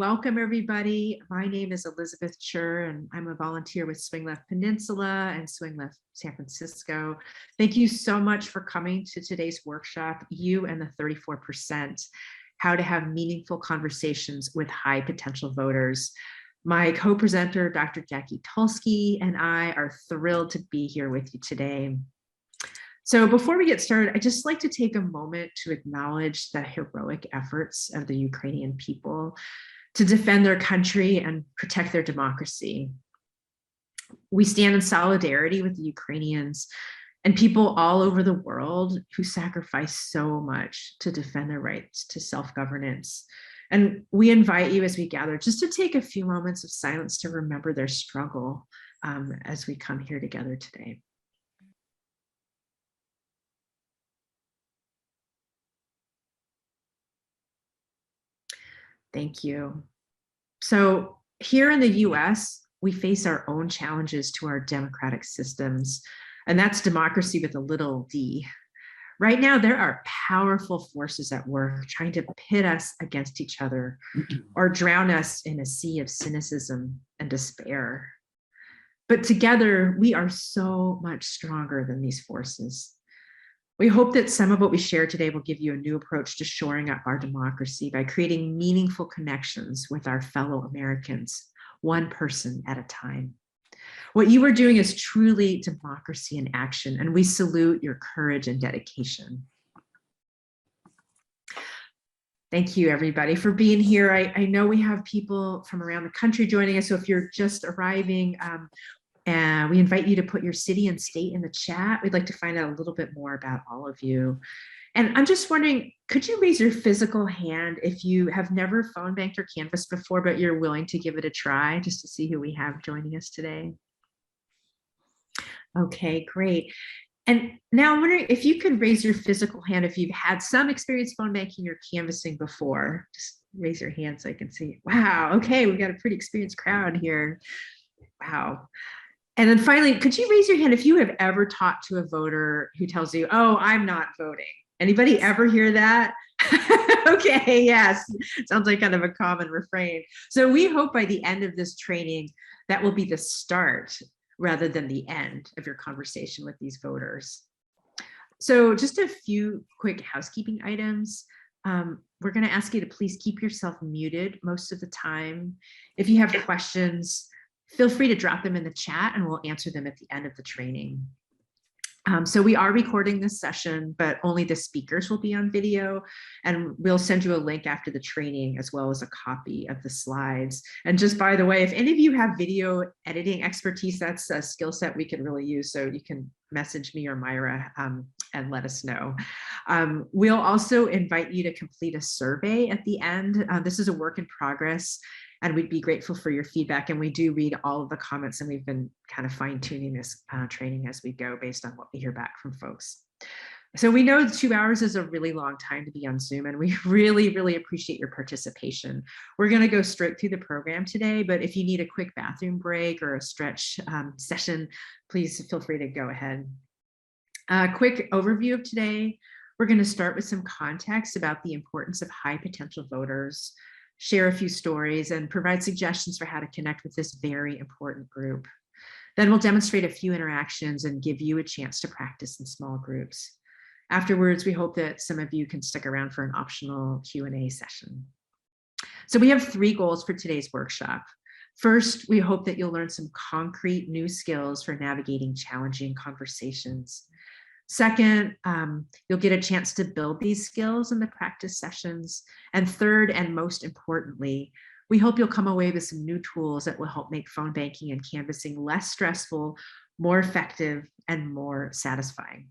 Welcome, everybody. My name is Elizabeth Chur, and I'm a volunteer with Swing Left Peninsula and Swing Left San Francisco. Thank you so much for coming to today's workshop, You and the 34%, How to Have Meaningful Conversations with High Potential Voters. My co-presenter, Dr. Jackie Tulsky, and I are thrilled to be here with you today. So before we get started, I'd just like to take a moment to acknowledge the heroic efforts of the Ukrainian people to defend their country and protect their democracy. We stand in solidarity with the Ukrainians and people all over the world who sacrifice so much to defend their rights to self-governance. And we invite you as we gather just to take a few moments of silence to remember their struggle as we come here together today. Thank you. So here in the US, we face our own challenges to our democratic systems, and that's democracy with a little d. Right now, there are powerful forces at work trying to pit us against each other or drown us in a sea of cynicism and despair. But together, we are so much stronger than these forces. We hope that some of what we share today will give you a new approach to shoring up our democracy by creating meaningful connections with our fellow Americans, one person at a time. What you are doing is truly democracy in action, and we salute your courage and dedication. Thank you, everybody, for being here. I know we have people from around the country joining us, so if you're just arriving, and we invite you to put your city and state in the chat. We'd like to find out a little bit more about all of you. And I'm just wondering, could you raise your physical hand if you have never phone banked or canvassed before, but you're willing to give it a try just to see who we have joining us today? Okay, great. And now I'm wondering if you could raise your physical hand if you've had some experience phone banking or canvassing before. Just raise your hand so I can see. Wow, okay, we've got a pretty experienced crowd here. Wow. And then finally, could you raise your hand if you have ever talked to a voter who tells you, oh, I'm not voting? Anybody ever hear that? Okay, yes, sounds like kind of a common refrain. So we hope by the end of this training, that will be the start rather than the end of your conversation with these voters. So just a few quick housekeeping items. We're going to ask you to please keep yourself muted most of the time. If you have questions, feel free to drop them in the chat and we'll answer them at the end of the training. So we are recording this session, but only the speakers will be on video, and we'll send you a link after the training as well as a copy of the slides. And just by the way, if any of you have video editing expertise, that's a skill set we could really use. So you can message me or Myra and let us know. We'll also invite you to complete a survey at the end. This is a work in progress, and we'd be grateful for your feedback. And we do read all of the comments, and we've been kind of fine-tuning this training as we go based on what we hear back from folks. So we know 2 hours is a really long time to be on Zoom, and we really, really appreciate your participation. We're going to go straight through the program today, but if you need a quick bathroom break or a stretch session, please feel free to go ahead. Quick overview of today. We're going to start with some context about the importance of high potential voters, share a few stories, and provide suggestions for how to connect with this very important group. Then we'll demonstrate a few interactions and give you a chance to practice in small groups. Afterwards, we hope that some of you can stick around for an optional Q&A session. So we have 3 goals for today's workshop. First, we hope that you'll learn some concrete new skills for navigating challenging conversations. Second, you'll get a chance to build these skills in the practice sessions. And third, and most importantly, we hope you'll come away with some new tools that will help make phone banking and canvassing less stressful, more effective, and more satisfying.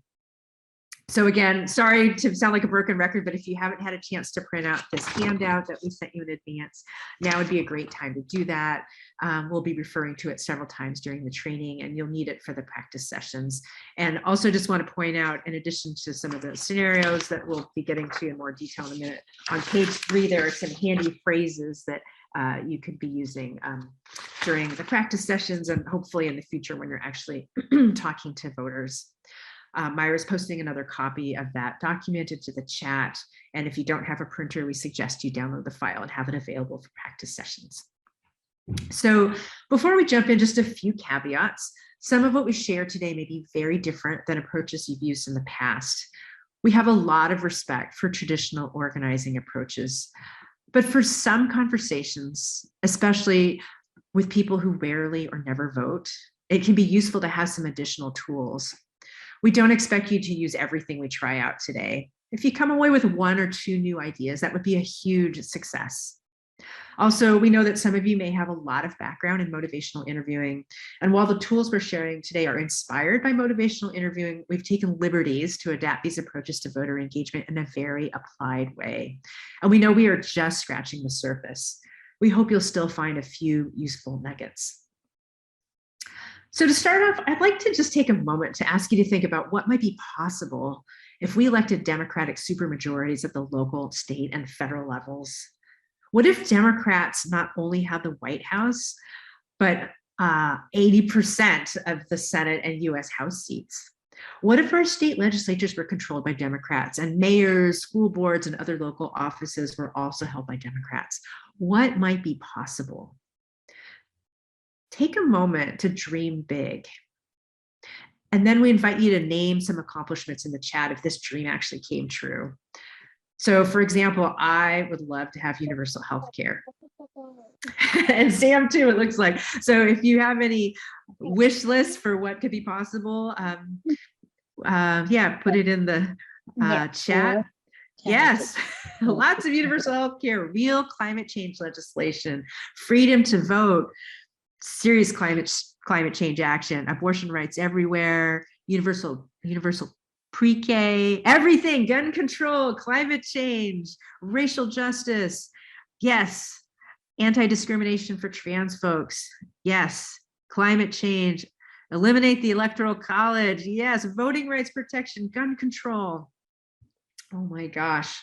So again, sorry to sound like a broken record, but if you haven't had a chance to print out this handout that we sent you in advance, now would be a great time to do that. We'll be referring to it several times during the training, and you'll need it for the practice sessions. And also just want to point out, in addition to some of the scenarios that we'll be getting to in more detail in a minute, on page 3, there are some handy phrases that you could be using during the practice sessions and hopefully in the future when you're actually talking to voters. Myra's posting another copy of that document into the chat. And if you don't have a printer, we suggest you download the file and have it available for practice sessions. So before we jump in, just a few caveats. Some of what we share today may be very different than approaches you've used in the past. We have a lot of respect for traditional organizing approaches, but for some conversations, especially with people who rarely or never vote, it can be useful to have some additional tools. We don't expect you to use everything we try out today. If you come away with 1 or 2 new ideas, that would be a huge success. Also, we know that some of you may have a lot of background in motivational interviewing. And while the tools we're sharing today are inspired by motivational interviewing, we've taken liberties to adapt these approaches to voter engagement in a very applied way. And we know we are just scratching the surface. We hope you'll still find a few useful nuggets. So to start off, I'd like to just take a moment to ask you to think about what might be possible if we elected Democratic supermajorities at the local, state, and federal levels. What if Democrats not only had the White House, but 80% of the Senate and US House seats? What if our state legislatures were controlled by Democrats and mayors, school boards, and other local offices were also held by Democrats? What might be possible? Take a moment to dream big. And then we invite you to name some accomplishments in the chat if this dream actually came true. So for example, I would love to have universal health care. And Sam too, it looks like. So if you have any wish lists for what could be possible, yeah, put it in the chat. Yes, lots of universal health care, real climate change legislation, freedom to vote, serious climate change action, abortion rights everywhere, universal pre-K, everything, gun control, climate change, racial justice. Yes, anti-discrimination for trans folks. Yes, climate change, eliminate the electoral college. Yes, voting rights protection, gun control. Oh my gosh,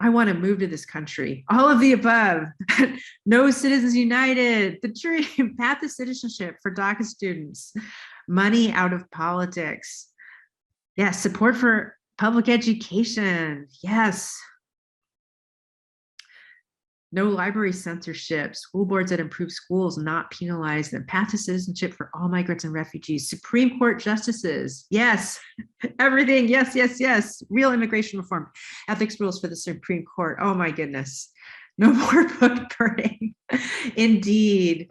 I want to move to this country. All of the above. No Citizens United, the dream, path to citizenship for DACA students, money out of politics. Yes, support for public education. Yes. No library censorship, school boards that improve schools, not penalize them, path to citizenship for all migrants and refugees, Supreme Court justices. Yes, everything. Yes, yes, yes. Real immigration reform, ethics rules for the Supreme Court. Oh my goodness. No more book burning. Indeed.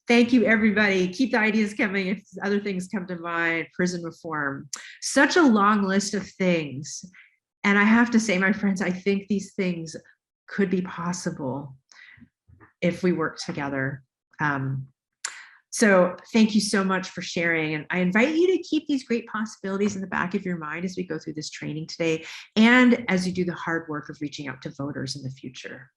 Thank you, everybody. Keep the ideas coming if other things come to mind. Prison reform. Such a long list of things. And I have to say, my friends, I think these things could be possible if we work together. So thank you so much for sharing. And I invite you to keep these great possibilities in the back of your mind as we go through this training today, and as you do the hard work of reaching out to voters in the future.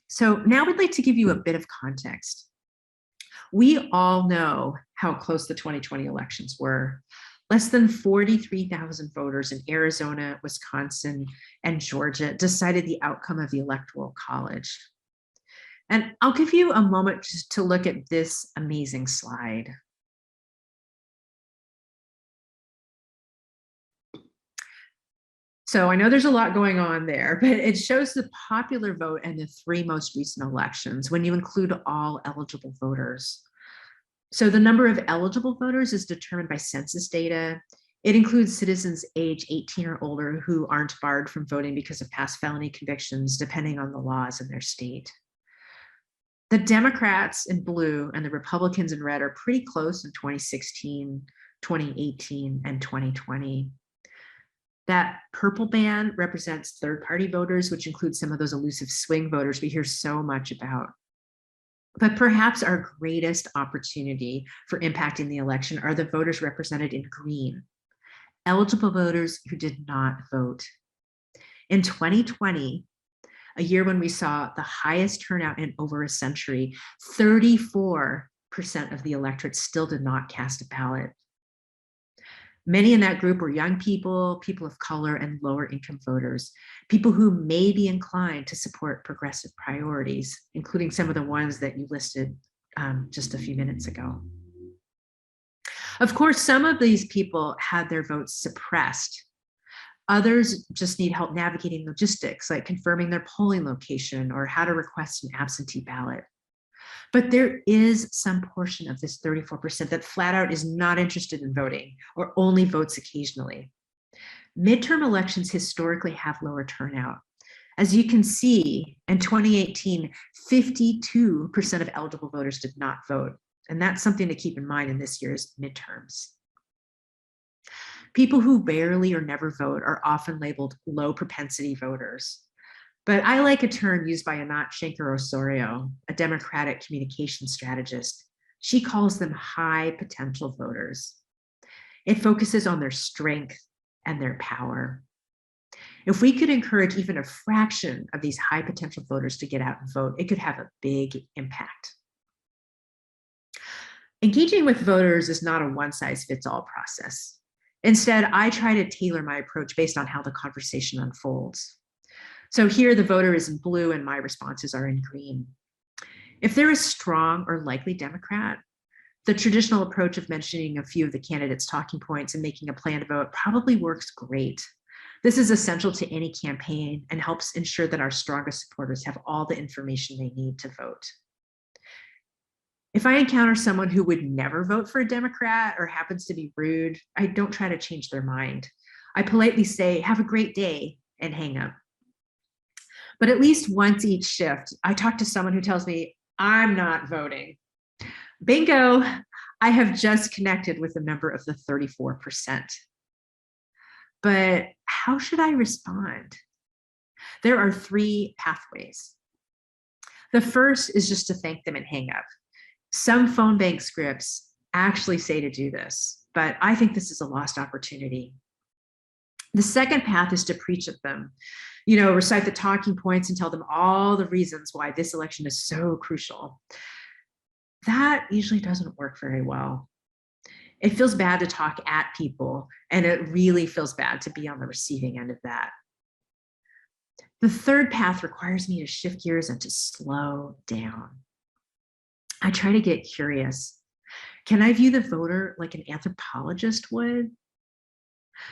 So now I'd like to give you a bit of context. We all know how close the 2020 elections were. Less than 43,000 voters in Arizona, Wisconsin, and Georgia decided the outcome of the Electoral College. And I'll give you a moment just to look at this amazing slide. So I know there's a lot going on there, but it shows the popular vote in the 3 most recent elections when you include all eligible voters. So the number of eligible voters is determined by census data. It includes citizens age 18 or older who aren't barred from voting because of past felony convictions, depending on the laws in their state. The Democrats in blue and the Republicans in red are pretty close in 2016, 2018, and 2020. That purple band represents third-party voters, which includes some of those elusive swing voters we hear so much about. But perhaps our greatest opportunity for impacting the election are the voters represented in green, eligible voters who did not vote. In 2020, a year when we saw the highest turnout in over a century, 34% of the electorate still did not cast a ballot. Many in that group were young people, people of color, and lower income voters, people who may be inclined to support progressive priorities, including some of the ones that you listed just a few minutes ago. Of course, some of these people had their votes suppressed. Others just need help navigating logistics, like confirming their polling location or how to request an absentee ballot. But there is some portion of this 34% that flat out is not interested in voting or only votes occasionally. Midterm elections historically have lower turnout. As you can see, in 2018, 52% of eligible voters did not vote. And that's something to keep in mind in this year's midterms. People who barely or never vote are often labeled low propensity voters. But I like a term used by Anat Shenker-Osorio, a Democratic communication strategist. She calls them high potential voters. It focuses on their strength and their power. If we could encourage even a fraction of these high potential voters to get out and vote, it could have a big impact. Engaging with voters is not a one-size-fits-all process. Instead, I try to tailor my approach based on how the conversation unfolds. So here the voter is in blue and my responses are in green. If they're a strong or likely Democrat, the traditional approach of mentioning a few of the candidates' talking points and making a plan to vote probably works great. This is essential to any campaign and helps ensure that our strongest supporters have all the information they need to vote. If I encounter someone who would never vote for a Democrat or happens to be rude, I don't try to change their mind. I politely say, "Have a great day," and hang up. But at least once each shift, I talk to someone who tells me, "I'm not voting." Bingo, I have just connected with a member of the 34%. But how should I respond? There are 3 pathways. The first is just to thank them and hang up. Some phone bank scripts actually say to do this, but I think this is a lost opportunity. The second path is to preach at them, recite the talking points and tell them all the reasons why this election is so crucial. That usually doesn't work very well. It feels bad to talk at people, and it really feels bad to be on the receiving end of that. The third path requires me to shift gears and to slow down. I try to get curious. Can I view the voter like an anthropologist would?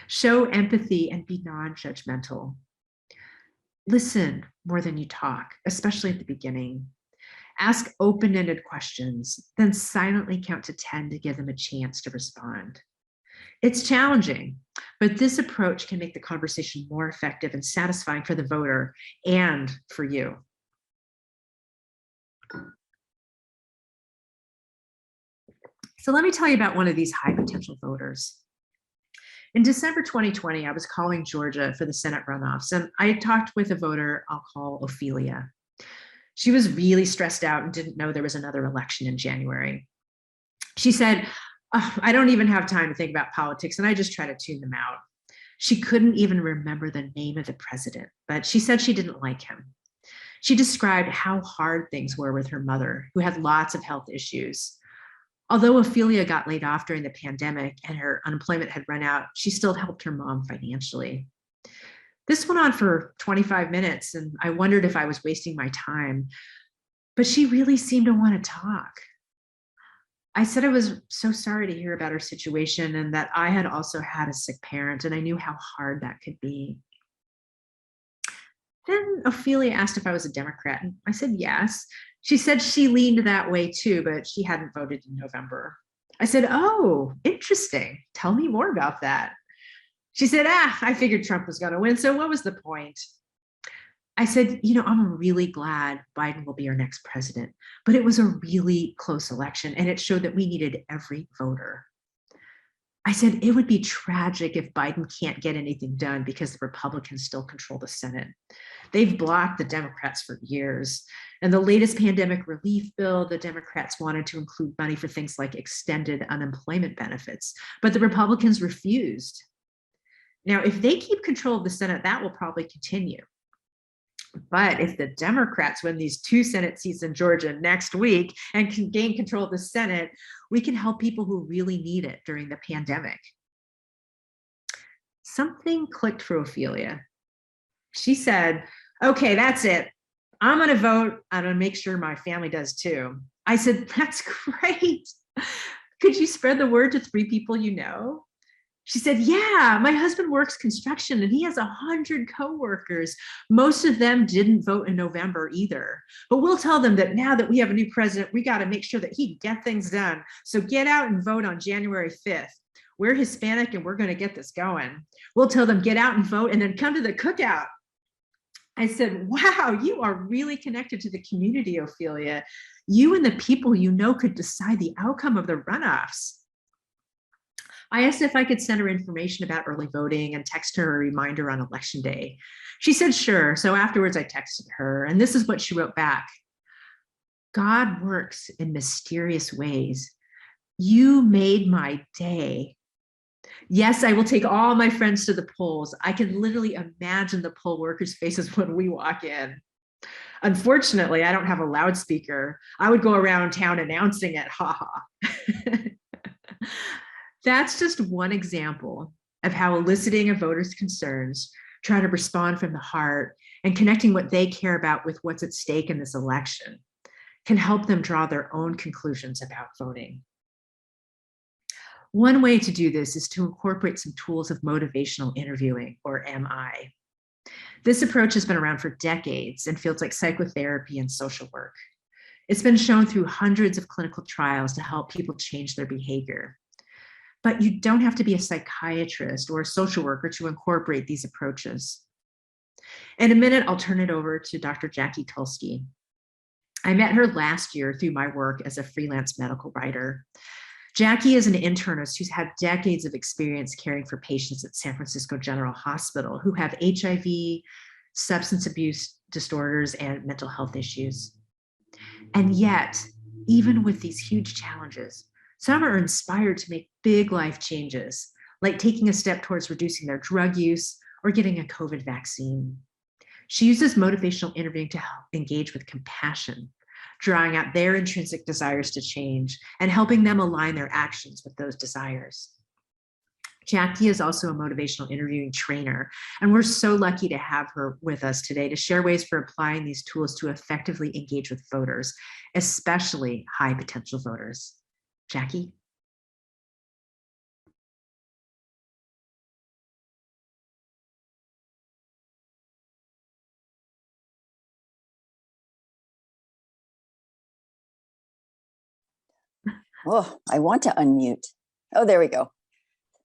Show empathy and be non-judgmental. Listen more than you talk, especially at the beginning. Ask open-ended questions, then silently count to 10 to give them a chance to respond. It's challenging, but this approach can make the conversation more effective and satisfying for the voter and for you. So let me tell you about one of these high potential voters. In December 2020, I was calling Georgia for the Senate runoffs, and I talked with a voter I'll call Ophelia. She was really stressed out and didn't know there was another election in January. She said, "Oh, I don't even have time to think about politics, and I just try to tune them out." She couldn't even remember the name of the president, but she said she didn't like him. She described how hard things were with her mother, who had lots of health issues. Although Ophelia got laid off during the pandemic and her unemployment had run out, she still helped her mom financially. This went on for 25 minutes, and I wondered if I was wasting my time, but she really seemed to want to talk. I said I was so sorry to hear about her situation and that I had also had a sick parent, and I knew how hard that could be. Then Ophelia asked if I was a Democrat, and I said yes. She said she leaned that way too, but she hadn't voted in November. I said, "Oh, interesting. Tell me more about that." She said, "I figured Trump was going to win, so what was the point?" I said, "I'm really glad Biden will be our next president, but it was a really close election, and it showed that we needed every voter." I said, "It would be tragic if Biden can't get anything done because the Republicans still control the Senate. They've blocked the Democrats for years. And the latest pandemic relief bill, the Democrats wanted to include money for things like extended unemployment benefits, but the Republicans refused. Now, if they keep control of the Senate, that will probably continue. But if the Democrats win these 2 Senate seats in Georgia next week and can gain control of the Senate, we can help people who really need it during the pandemic." Something clicked for Ophelia. She said, "Okay, that's it. I'm going to vote. I'm going to make sure my family does too." I said, "That's great. Could you spread the word to 3 people you know? She said, yeah, my husband works construction and he has 100 coworkers. Most of them didn't vote in November either. But we'll tell them that now that we have a new president, we got to make sure that he get things done. So get out and vote on January 5th. We're Hispanic and we're going to get this going. We'll tell them get out and vote and then come to the cookout. I said, wow, you are really connected to the community, Ophelia. You and the people you know could decide the outcome of the runoffs. I asked if I could send her information about early voting and text her a reminder on election day. She said, sure. So afterwards I texted her, and this is what she wrote back. God works in mysterious ways. You made my day. Yes, I will take all my friends to the polls. I can literally imagine the poll workers' faces when we walk in. Unfortunately, I don't have a loudspeaker. I would go around town announcing it, haha. That's just one example of how eliciting a voter's concerns, trying to respond from the heart, and connecting what they care about with what's at stake in this election can help them draw their own conclusions about voting. One way to do this is to incorporate some tools of motivational interviewing, or MI. This approach has been around for decades in fields like psychotherapy and social work. It's been shown through hundreds of clinical trials to help people change their behavior. But you don't have to be a psychiatrist or a social worker to incorporate these approaches. In a minute, I'll turn it over to Dr. Jackie Tulsky. I met her last year through my work as a freelance medical writer. Jackie is an internist who's had decades of experience caring for patients at San Francisco General Hospital who have HIV, substance abuse disorders, and mental health issues. And yet, even with these huge challenges, some are inspired to make big life changes, like taking a step towards reducing their drug use or getting a COVID vaccine. She uses motivational interviewing to help engage with compassion, drawing out their intrinsic desires to change and helping them align their actions with those desires. Jackie is also a motivational interviewing trainer, and we're so lucky to have her with us today to share ways for applying these tools to effectively engage with voters, especially high potential voters. Jackie? Oh, I want to unmute. Oh, there we go.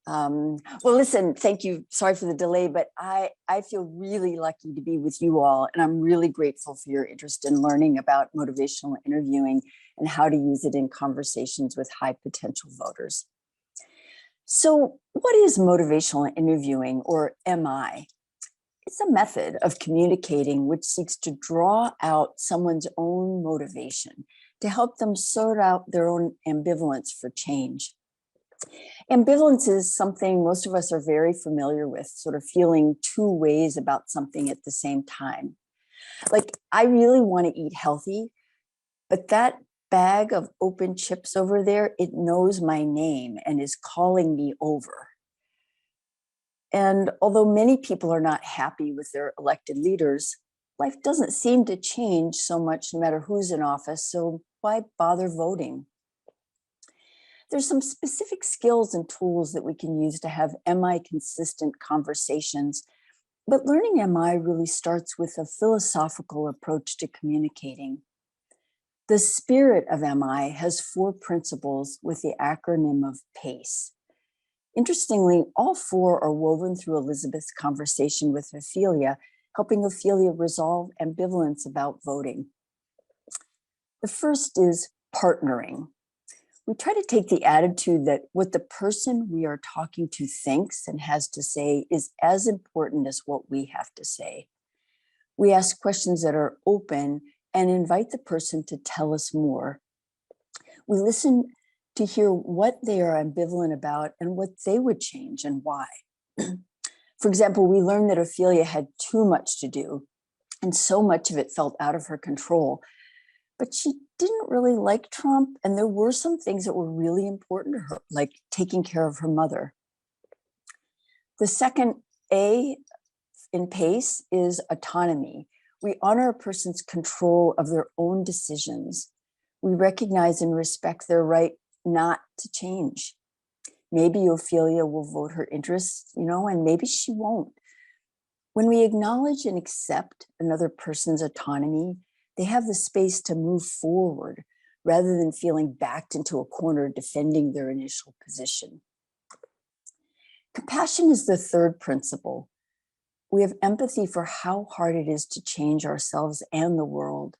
Well, listen, thank you. Sorry for the delay, but I feel really lucky to be with you all. And I'm really grateful for your interest in learning about motivational interviewing and how to use it in conversations with high potential voters. So what is motivational interviewing, or MI? It's a method of communicating which seeks to draw out someone's own motivation to help them sort out their own ambivalence for change. Ambivalence is something most of us are very familiar with, sort of feeling two ways about something at the same time. Like, I really want to eat healthy, but that bag of open chips over there, it knows my name and is calling me over. And although many people are not happy with their elected leaders, life doesn't seem to change so much no matter who's in office, so why bother voting? There's some specific skills and tools that we can use to have MI-consistent conversations, but learning MI really starts with a philosophical approach to communicating. The spirit of MI has 4 principles with the acronym of PACE. Interestingly, all 4 are woven through Elizabeth's conversation with Ophelia, helping Ophelia resolve ambivalence about voting. The first is partnering. We try to take the attitude that what the person we are talking to thinks and has to say is as important as what we have to say. We ask questions that are open and invite the person to tell us more. We listen to hear what they are ambivalent about and what they would change and why. For example, we learned that Ophelia had too much to do, and so much of it felt out of her control. But she didn't really like Trump, and there were some things that were really important to her, like taking care of her mother. The second A in PACE is autonomy. We honor a person's control of their own decisions. We recognize and respect their right not to change. Maybe Ophelia will vote her interests, and maybe she won't. When we acknowledge and accept another person's autonomy, they have the space to move forward rather than feeling backed into a corner defending their initial position. Compassion is the third principle. We have empathy for how hard it is to change ourselves and the world.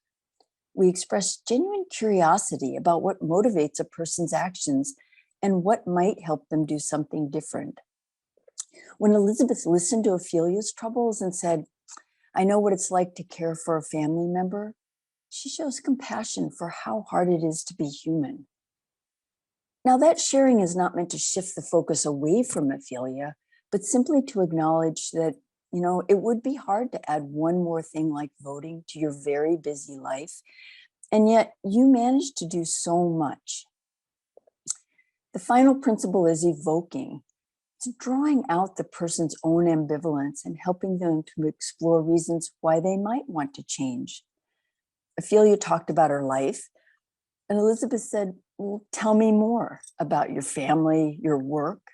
We express genuine curiosity about what motivates a person's actions and what might help them do something different. When Elizabeth listened to Ophelia's troubles and said, "I know what it's like to care for a family member," she shows compassion for how hard it is to be human. Now, that sharing is not meant to shift the focus away from Ophelia, but simply to acknowledge that, it would be hard to add one more thing like voting to your very busy life, and yet you managed to do so much. The final principle is evoking. It's drawing out the person's own ambivalence and helping them to explore reasons why they might want to change. Ophelia talked about her life, and Elizabeth said, "Well, tell me more about your family, your work."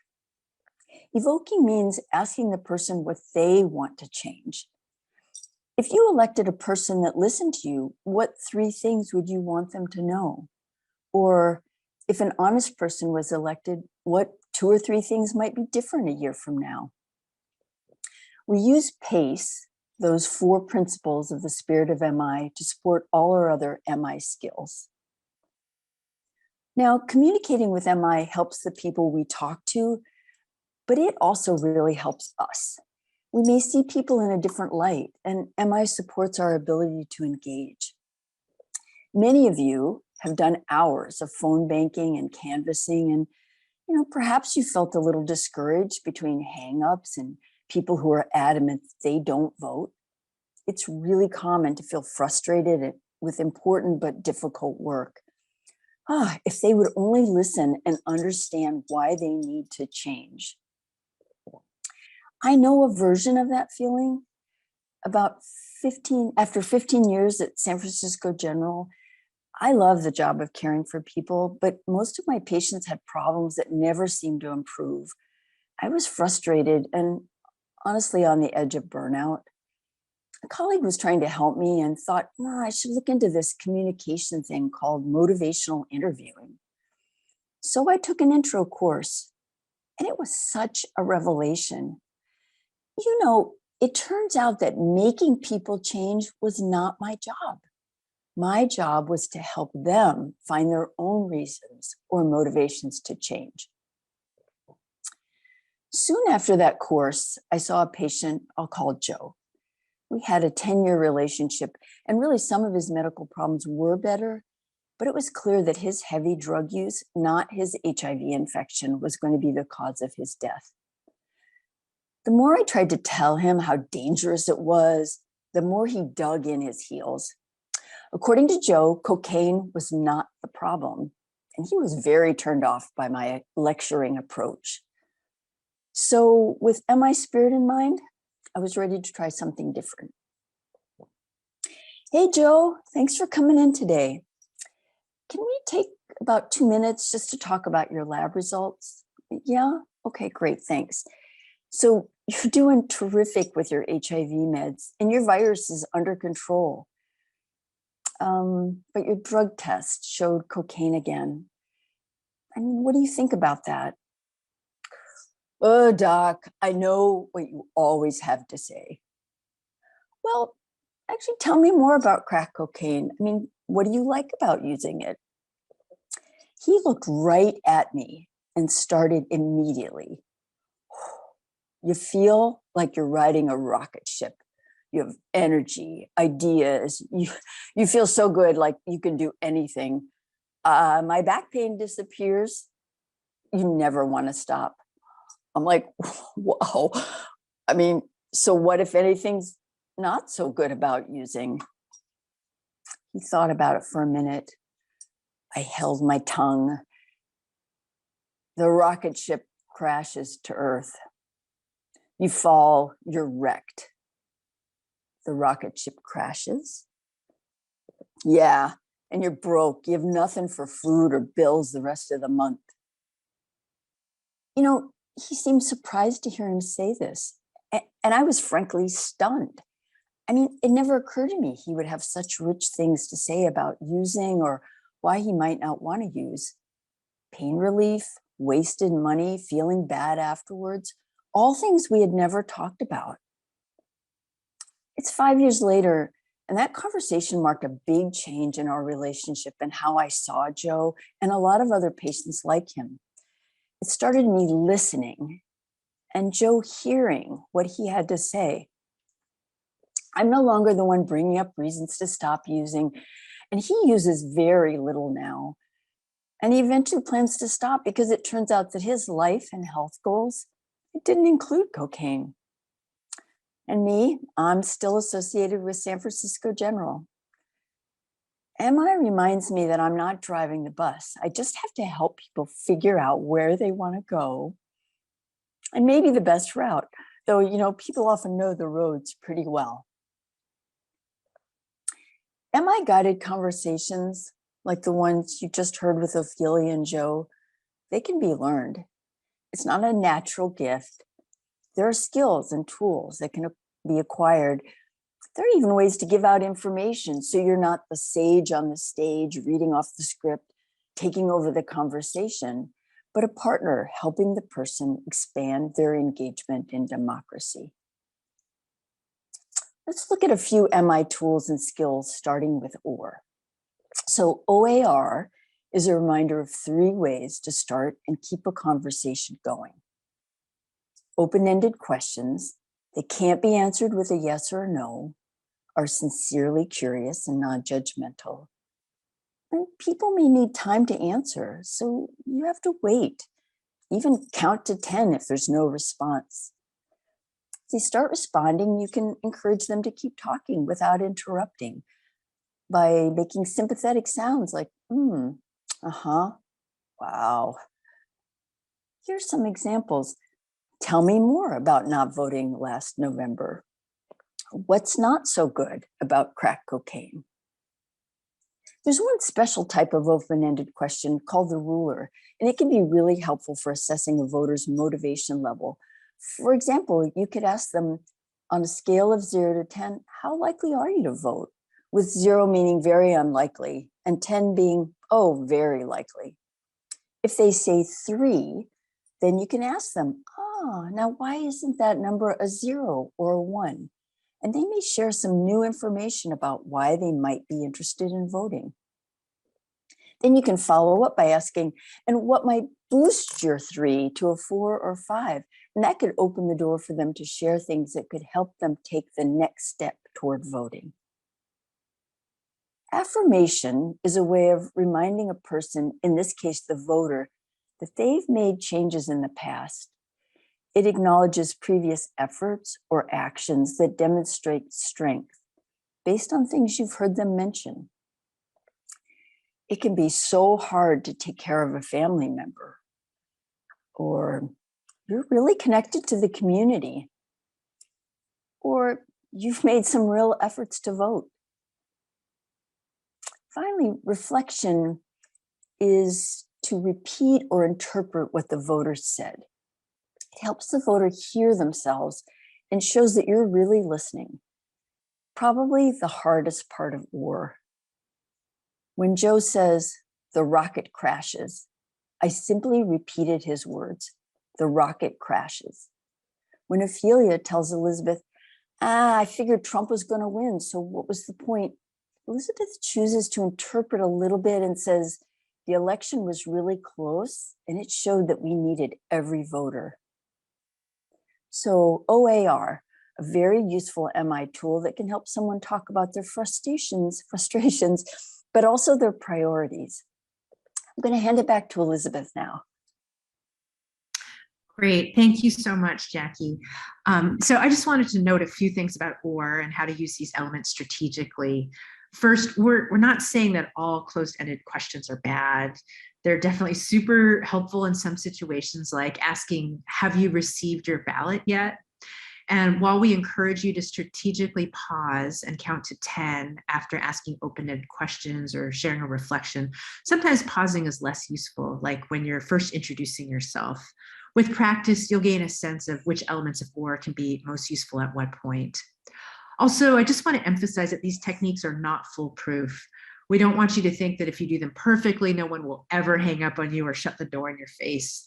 Evoking means asking the person what they want to change. If you elected a person that listened to you, what 3 things would you want them to know? Or if an honest person was elected, what 2 or 3 things might be different a year from now? We use PACE, those 4 principles of the spirit of MI, to support all our other MI skills. Now, communicating with MI helps the people we talk to, but it also really helps us. We may see people in a different light, and MI supports our ability to engage. Many of you have done hours of phone banking and canvassing, and perhaps you felt a little discouraged between hang-ups and people who are adamant they don't vote. It's really common to feel frustrated with important but difficult work. If they would only listen and understand why they need to change. I know a version of that feeling. After 15 years at San Francisco General, I love the job of caring for people, but most of my patients had problems that never seemed to improve. I was frustrated and honestly on the edge of burnout. A colleague was trying to help me and thought, I should look into this communication thing called motivational interviewing. So I took an intro course, and it was such a revelation. It turns out that making people change was not my job. My job was to help them find their own reasons or motivations to change. Soon after that course, I saw a patient I'll call Joe. We had a 10-year relationship, and really some of his medical problems were better, but it was clear that his heavy drug use, not his HIV infection, was going to be the cause of his death. The more I tried to tell him how dangerous it was, the more he dug in his heels. According to Joe, cocaine was not the problem, and he was very turned off by my lecturing approach. So with MI spirit in mind, I was ready to try something different. Hey, Joe, thanks for coming in today. Can we take about 2 minutes just to talk about your lab results? Yeah? Okay, great, thanks. So you're doing terrific with your HIV meds, and your virus is under control. But your drug test showed cocaine again. What do you think about that? Oh, doc, I know what you always have to say. Well, actually, tell me more about crack cocaine. What do you like about using it? He looked right at me and started immediately. You feel like you're riding a rocket ship. You have energy, ideas. You feel so good, like you can do anything. My back pain disappears. You never want to stop. I'm like, whoa. So what if anything's not so good about using? He thought about it for a minute. I held my tongue. The rocket ship crashes to Earth. You fall, you're wrecked. The rocket ship crashes? Yeah, and you're broke. You have nothing for food or bills the rest of the month. You know, he seemed surprised to hear him say this. And I was frankly stunned. I mean, it never occurred to me he would have such rich things to say about using or why he might not want to use. Pain relief, wasted money, feeling bad afterwards, all things we had never talked about. It's 5 years later, and that conversation marked a big change in our relationship and how I saw Joe and a lot of other patients like him. It started me listening and Joe hearing what he had to say. I'm no longer the one bringing up reasons to stop using, and he uses very little now. And he eventually plans to stop because it turns out that his life and health goals, it didn't include cocaine. And me, I'm still associated with San Francisco General. MI reminds me that I'm not driving the bus. I just have to help people figure out where they want to go and maybe the best route, though, you know, people often know the roads pretty well. MI guided conversations like the ones you just heard with Ophelia and Joe, they can be learned. It's not a natural gift. There are skills and tools that can be acquired. There are even ways to give out information so you're not the sage on the stage reading off the script, taking over the conversation, but a partner helping the person expand their engagement in democracy. Let's look at a few MI tools and skills, starting with OR. So OAR is a reminder of 3 ways to start and keep a conversation going. Open-ended questions that can't be answered with a yes or a no, are sincerely curious and non-judgmental. And people may need time to answer, so you have to wait. Even count to 10 if there's no response. If they start responding, you can encourage them to keep talking without interrupting by making sympathetic sounds like, wow. Here's some examples. Tell me more about not voting last November. What's not so good about crack cocaine? There's one special type of open-ended question called the ruler, and it can be really helpful for assessing a voter's motivation level. For example, you could ask them, on a scale of 0 to 10, how likely are you to vote? With 0 meaning very unlikely, and 10 being, oh, very likely. If they say 3, then you can ask them, now why isn't that number a 0 or a 1? And they may share some new information about why they might be interested in voting. Then you can follow up by asking, and what might boost your 3 to a 4 or 5? And that could open the door for them to share things that could help them take the next step toward voting. Affirmation is a way of reminding a person, in this case, the voter, that they've made changes in the past. It acknowledges previous efforts or actions that demonstrate strength based on things you've heard them mention. It can be so hard to take care of a family member, or you're really connected to the community, or you've made some real efforts to vote. Finally, reflection is to repeat or interpret what the voter said. It helps the voter hear themselves and shows that you're really listening. Probably the hardest part of OR. When Joe says, the rocket crashes, I simply repeated his words, the rocket crashes. When Ophelia tells Elizabeth, I figured Trump was going to win, so what was the point? Elizabeth chooses to interpret a little bit and says, the election was really close, and it showed that we needed every voter. So OAR, a very useful MI tool that can help someone talk about their frustrations, but also their priorities. I'm going to hand it back to Elizabeth now. Great. Thank you so much, Jackie. So I just wanted to note a few things about OR and how to use these elements strategically. First, we're not saying that all closed-ended questions are bad. They're definitely super helpful in some situations, like asking, have you received your ballot yet? And while we encourage you to strategically pause and count to 10 after asking open-ended questions or sharing a reflection, sometimes pausing is less useful, like when you're first introducing yourself. With practice, you'll gain a sense of which elements of OR can be most useful at what point. Also, I just want to emphasize that these techniques are not foolproof. We don't want you to think that if you do them perfectly, no one will ever hang up on you or shut the door in your face.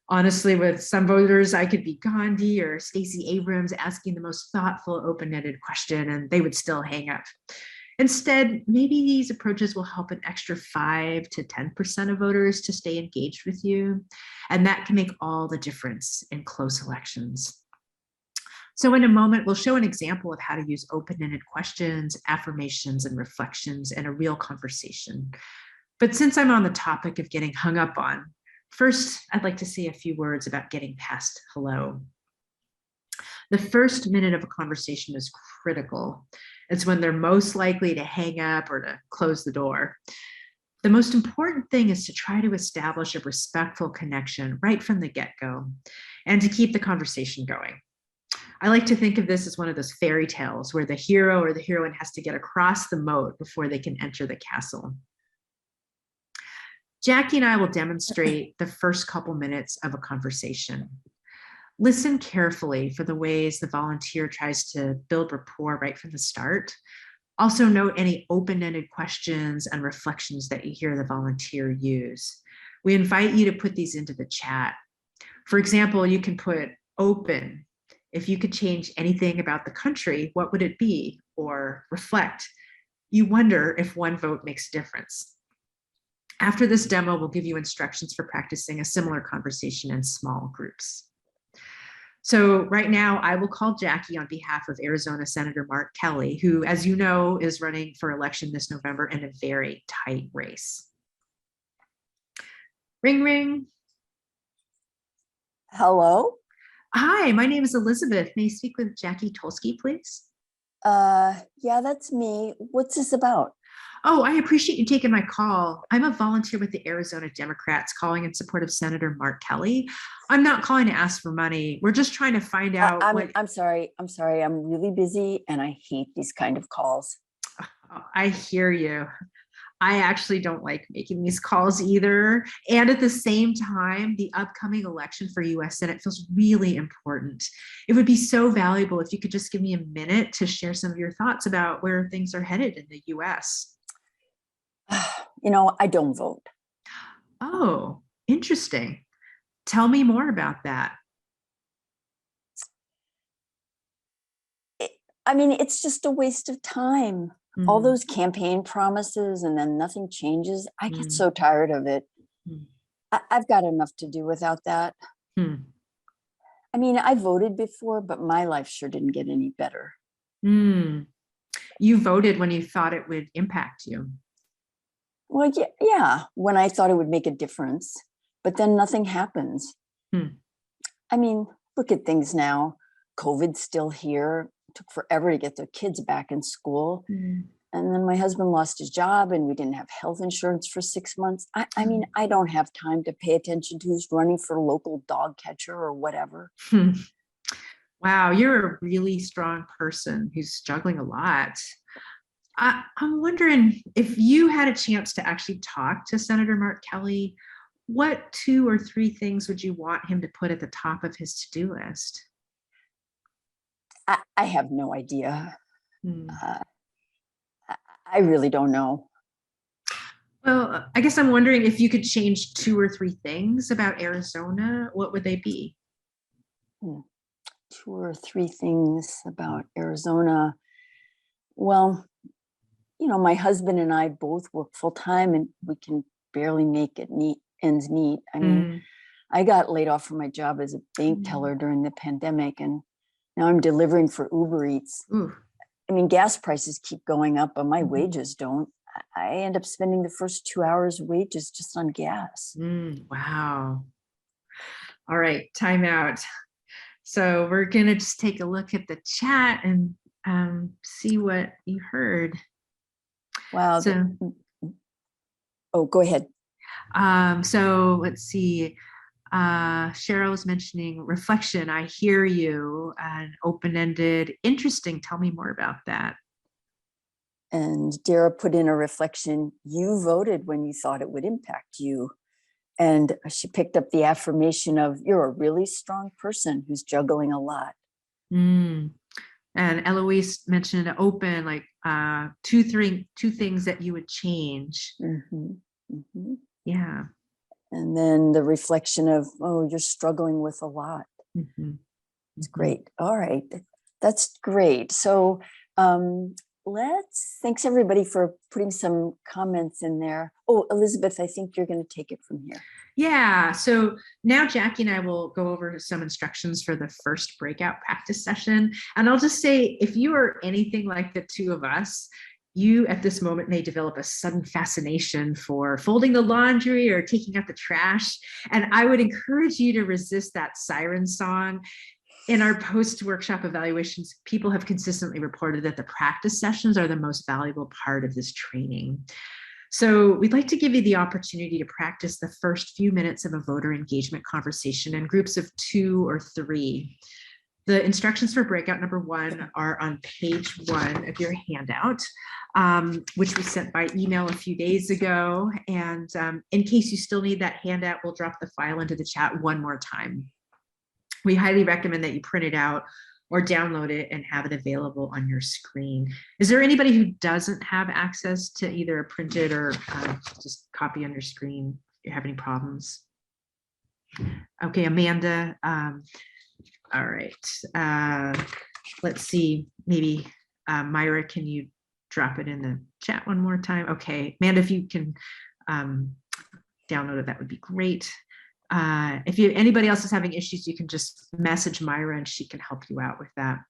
Honestly, with some voters, I could be Gandhi or Stacey Abrams asking the most thoughtful, open-ended question, and they would still hang up. Instead, maybe these approaches will help an extra 5 to 10% of voters to stay engaged with you, and that can make all the difference in close elections. So in a moment, we'll show an example of how to use open-ended questions, affirmations, and reflections in a real conversation. But since I'm on the topic of getting hung up on, first, I'd like to say a few words about getting past hello. The first minute of a conversation is critical. It's when they're most likely to hang up or to close the door. The most important thing is to try to establish a respectful connection right from the get-go and to keep the conversation going. I like to think of this as one of those fairy tales where the hero or the heroine has to get across the moat before they can enter the castle. Jackie and I will demonstrate the first couple minutes of a conversation. Listen carefully for the ways the volunteer tries to build rapport right from the start. Also note any open-ended questions and reflections that you hear the volunteer use. We invite you to put these into the chat. For example, you can put open. If you could change anything about the country, what would it be? Or reflect. You wonder if one vote makes a difference. After this demo, we'll give you instructions for practicing a similar conversation in small groups. So right now, I will call Jackie on behalf of Arizona Senator Mark Kelly, who, as you know, is running for election this November in a very tight race. Ring, ring. Hello? Hi, my name is Elizabeth. May I speak with Jackie Tulsky, please? Yeah, that's me. What's this about? Oh, I appreciate you taking my call. I'm a volunteer with the Arizona Democrats calling in support of Senator Mark Kelly. I'm not calling to ask for money. We're just trying to find out I'm sorry. I'm really busy and I hate these kind of calls. Oh, I hear you. I actually don't like making these calls either. And at the same time, the upcoming election for US Senate feels really important. It would be so valuable if you could just give me a minute to share some of your thoughts about where things are headed in the US. You know, I don't vote. Oh, interesting. Tell me more about that. I mean, it's just a waste of time. All those campaign promises and then nothing changes. I get so tired of it. I've got enough to do without that. I mean, I voted before, but my life sure didn't get any better. You voted when you thought it would impact you. Well, yeah, when I thought it would make a difference, but then nothing happens. I mean, look at things now. COVID's still here. It took forever to get the kids back in school. And then my husband lost his job and we didn't have health insurance for 6 months. I mean, I don't have time to pay attention to who's running for local dog catcher or whatever. Wow, you're a really strong person who's juggling a lot. I'm wondering if you had a chance to actually talk to Senator Mark Kelly, what 2 or 3 things would you want him to put at the top of his to-do list? I have no idea. I really don't know. Well, I guess I'm wondering if you could change 2 or 3 things about Arizona, what would they be? 2 or 3 things about Arizona. Well, you know, my husband and I both work full time and we can barely make ends meet. I mean, I got laid off from my job as a bank teller during the pandemic, and now I'm delivering for Uber Eats. I mean, gas prices keep going up, but my wages don't. I end up spending the first 2 hours wages just on gas. Wow. All right, time out. So we're gonna just take a look at the chat and see what you heard. Wow. So, oh, go ahead. So let's see. Cheryl was mentioning reflection. I hear you. And open-ended, interesting. Tell me more about that. And Dara put in a reflection, you voted when you thought it would impact you. And she picked up the affirmation of, you're a really strong person who's juggling a lot. Mm. And Eloise mentioned open, like two things that you would change. Mm-hmm. Mm-hmm. Yeah. And then the reflection of, oh, you're struggling with a lot. Mm-hmm. It's great. All right. That's great. So thanks everybody for putting some comments in there. Oh, Elizabeth, I think you're going to take it from here. Yeah. So now Jackie and I will go over some instructions for the first breakout practice session. And I'll just say, if you are anything like the two of us, you at this moment may develop a sudden fascination for folding the laundry or taking out the trash. And I would encourage you to resist that siren song. In our post-workshop evaluations, people have consistently reported that the practice sessions are the most valuable part of this training. So we'd like to give you the opportunity to practice the first few minutes of a voter engagement conversation in groups of 2 or 3. The instructions for breakout number 1 are on page 1 of your handout, which was sent by email a few days ago. And in case you still need that handout, we'll drop the file into the chat one more time. We highly recommend that you print it out or download it and have it available on your screen. Is there anybody who doesn't have access to either a printed or just copy on your screen? If you have any problems? Okay, Amanda. All right. Let's see. Maybe Myra, can you drop it in the chat one more time? Okay, Amanda, if you can download it, that would be great. If anybody else is having issues, you can just message Myra and she can help you out with that.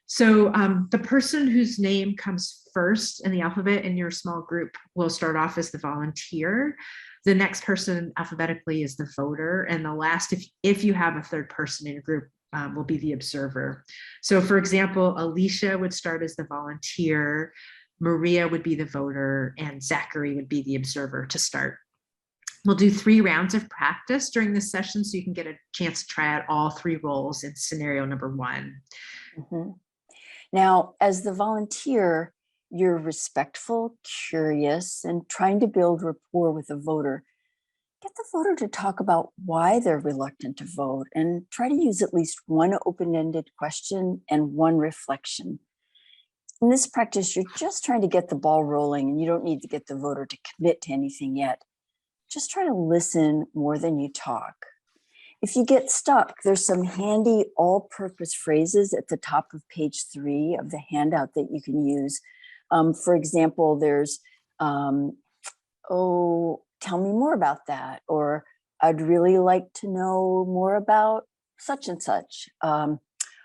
So the person whose name comes first in the alphabet in your small group will start off as the volunteer. The next person alphabetically is the voter. And the last, if you have a third person in your group, will be the observer. So for example, Alicia would start as the volunteer, Maria would be the voter, and Zachary would be the observer to start. We'll do 3 rounds of practice during this session so you can get a chance to try out all 3 roles in scenario number 1. Mm-hmm. Now, as the volunteer, you're respectful, curious, and trying to build rapport with the voter. Get the voter to talk about why they're reluctant to vote and try to use at least one open-ended question and one reflection. In this practice, you're just trying to get the ball rolling and you don't need to get the voter to commit to anything yet. Just try to listen more than you talk. If you get stuck, there's some handy all-purpose phrases at the top of page 3 of the handout that you can use. For example, there's, oh, tell me more about that, or I'd really like to know more about such and such,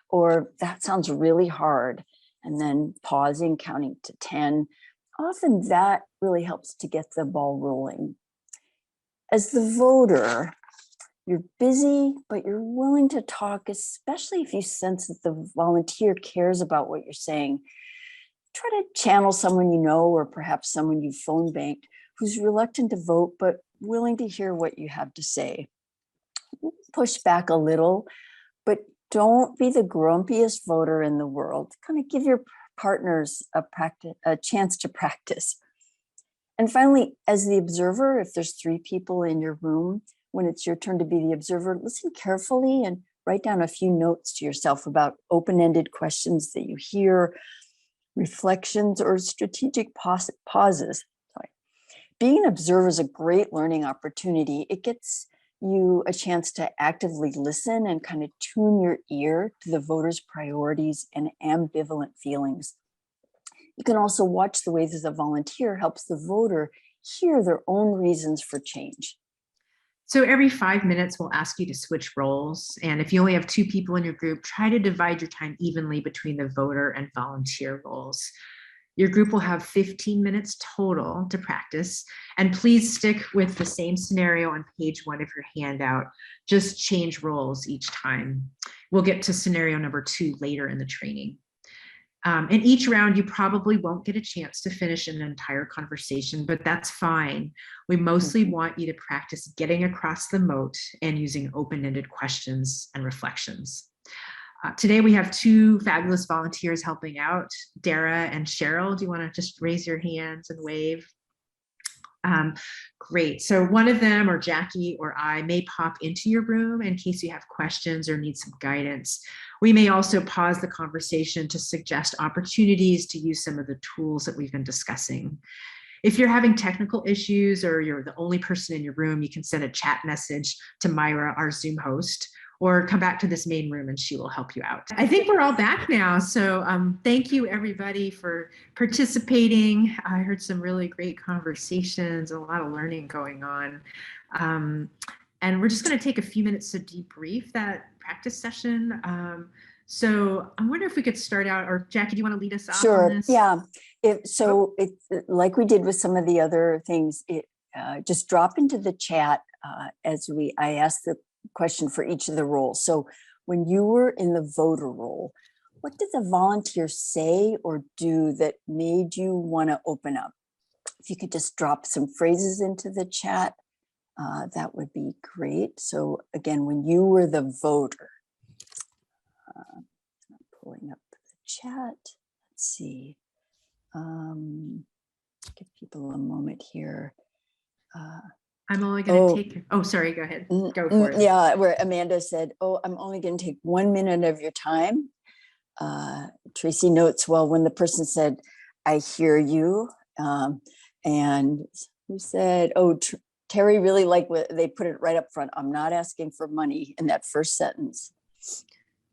or that sounds really hard, and then pausing, counting to 10. Often that really helps to get the ball rolling. As the voter, you're busy, but you're willing to talk, especially if you sense that the volunteer cares about what you're saying. Try to channel someone you know, or perhaps someone you've phone banked, who's reluctant to vote, but willing to hear what you have to say. Push back a little, but don't be the grumpiest voter in the world. Kind of give your partners a chance to practice. And finally, as the observer, if there's 3 people in your room, when it's your turn to be the observer, listen carefully and write down a few notes to yourself about open-ended questions that you hear, reflections, or strategic pauses. Being an observer is a great learning opportunity. It gets you a chance to actively listen and kind of tune your ear to the voter's priorities and ambivalent feelings. You can also watch the ways as a volunteer helps the voter hear their own reasons for change. So every 5 minutes, we'll ask you to switch roles. And if you only have 2 people in your group, try to divide your time evenly between the voter and volunteer roles. Your group will have 15 minutes total to practice. And please stick with the same scenario on page 1 of your handout. Just change roles each time. We'll get to scenario number 2 later in the training. In each round, you probably won't get a chance to finish an entire conversation, but that's fine. We mostly want you to practice getting across the moat and using open-ended questions and reflections. Today, we have two fabulous volunteers helping out, Dara and Cheryl. Do you want to just raise your hands and wave? Great. So one of them, or Jackie or I, may pop into your room in case you have questions or need some guidance. We may also pause the conversation to suggest opportunities to use some of the tools that we've been discussing. If you're having technical issues or you're the only person in your room, you can send a chat message to Myra, our Zoom host, or come back to this main room and she will help you out. I think we're all back now. So thank you everybody for participating. I heard some really great conversations, a lot of learning going on. And we're just gonna take a few minutes to debrief that practice session. So I wonder if we could start out, or Jackie, do you wanna lead us off on this? Yeah. Like we did with some of the other things, just drop into the chat I asked the question for each of the roles. So when you were in the voter role, what did the volunteer say or do that made you want to open up? If you could just drop some phrases into the chat, that would be great. So again, when you were the voter, I'm pulling up the chat. Let's see. Give people a moment here. I'm only going to take, sorry, go ahead. Go for it. Yeah, where Amanda said, I'm only going to take 1 minute of your time. Tracy notes, well, when the person said, I hear you. And who said, Terry really liked what they put it right up front. I'm not asking for money in that first sentence.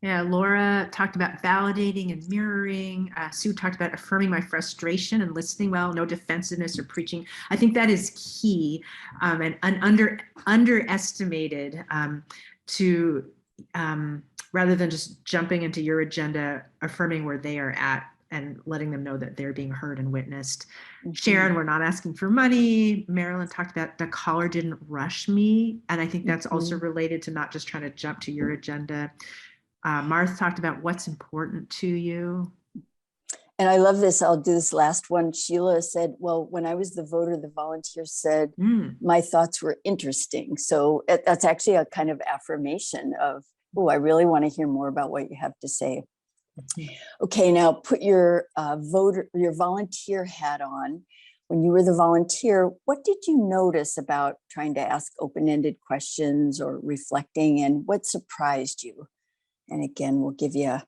Yeah, Laura talked about validating and mirroring. Sue talked about affirming my frustration and listening well, no defensiveness or preaching. I think that is key and underestimated to rather than just jumping into your agenda, affirming where they are at and letting them know that they're being heard and witnessed. Mm-hmm. Sharon, we're not asking for money. Marilyn talked about the caller didn't rush me. And I think that's also related to not just trying to jump to your agenda. Martha talked about what's important to you. And I love this. I'll do this last one. Sheila said, well, when I was the voter, the volunteer said, my thoughts were interesting. So that's actually a kind of affirmation of, I really want to hear more about what you have to say. Okay, now put your volunteer hat on. When you were the volunteer, what did you notice about trying to ask open-ended questions or reflecting, and what surprised you? And again, we'll give you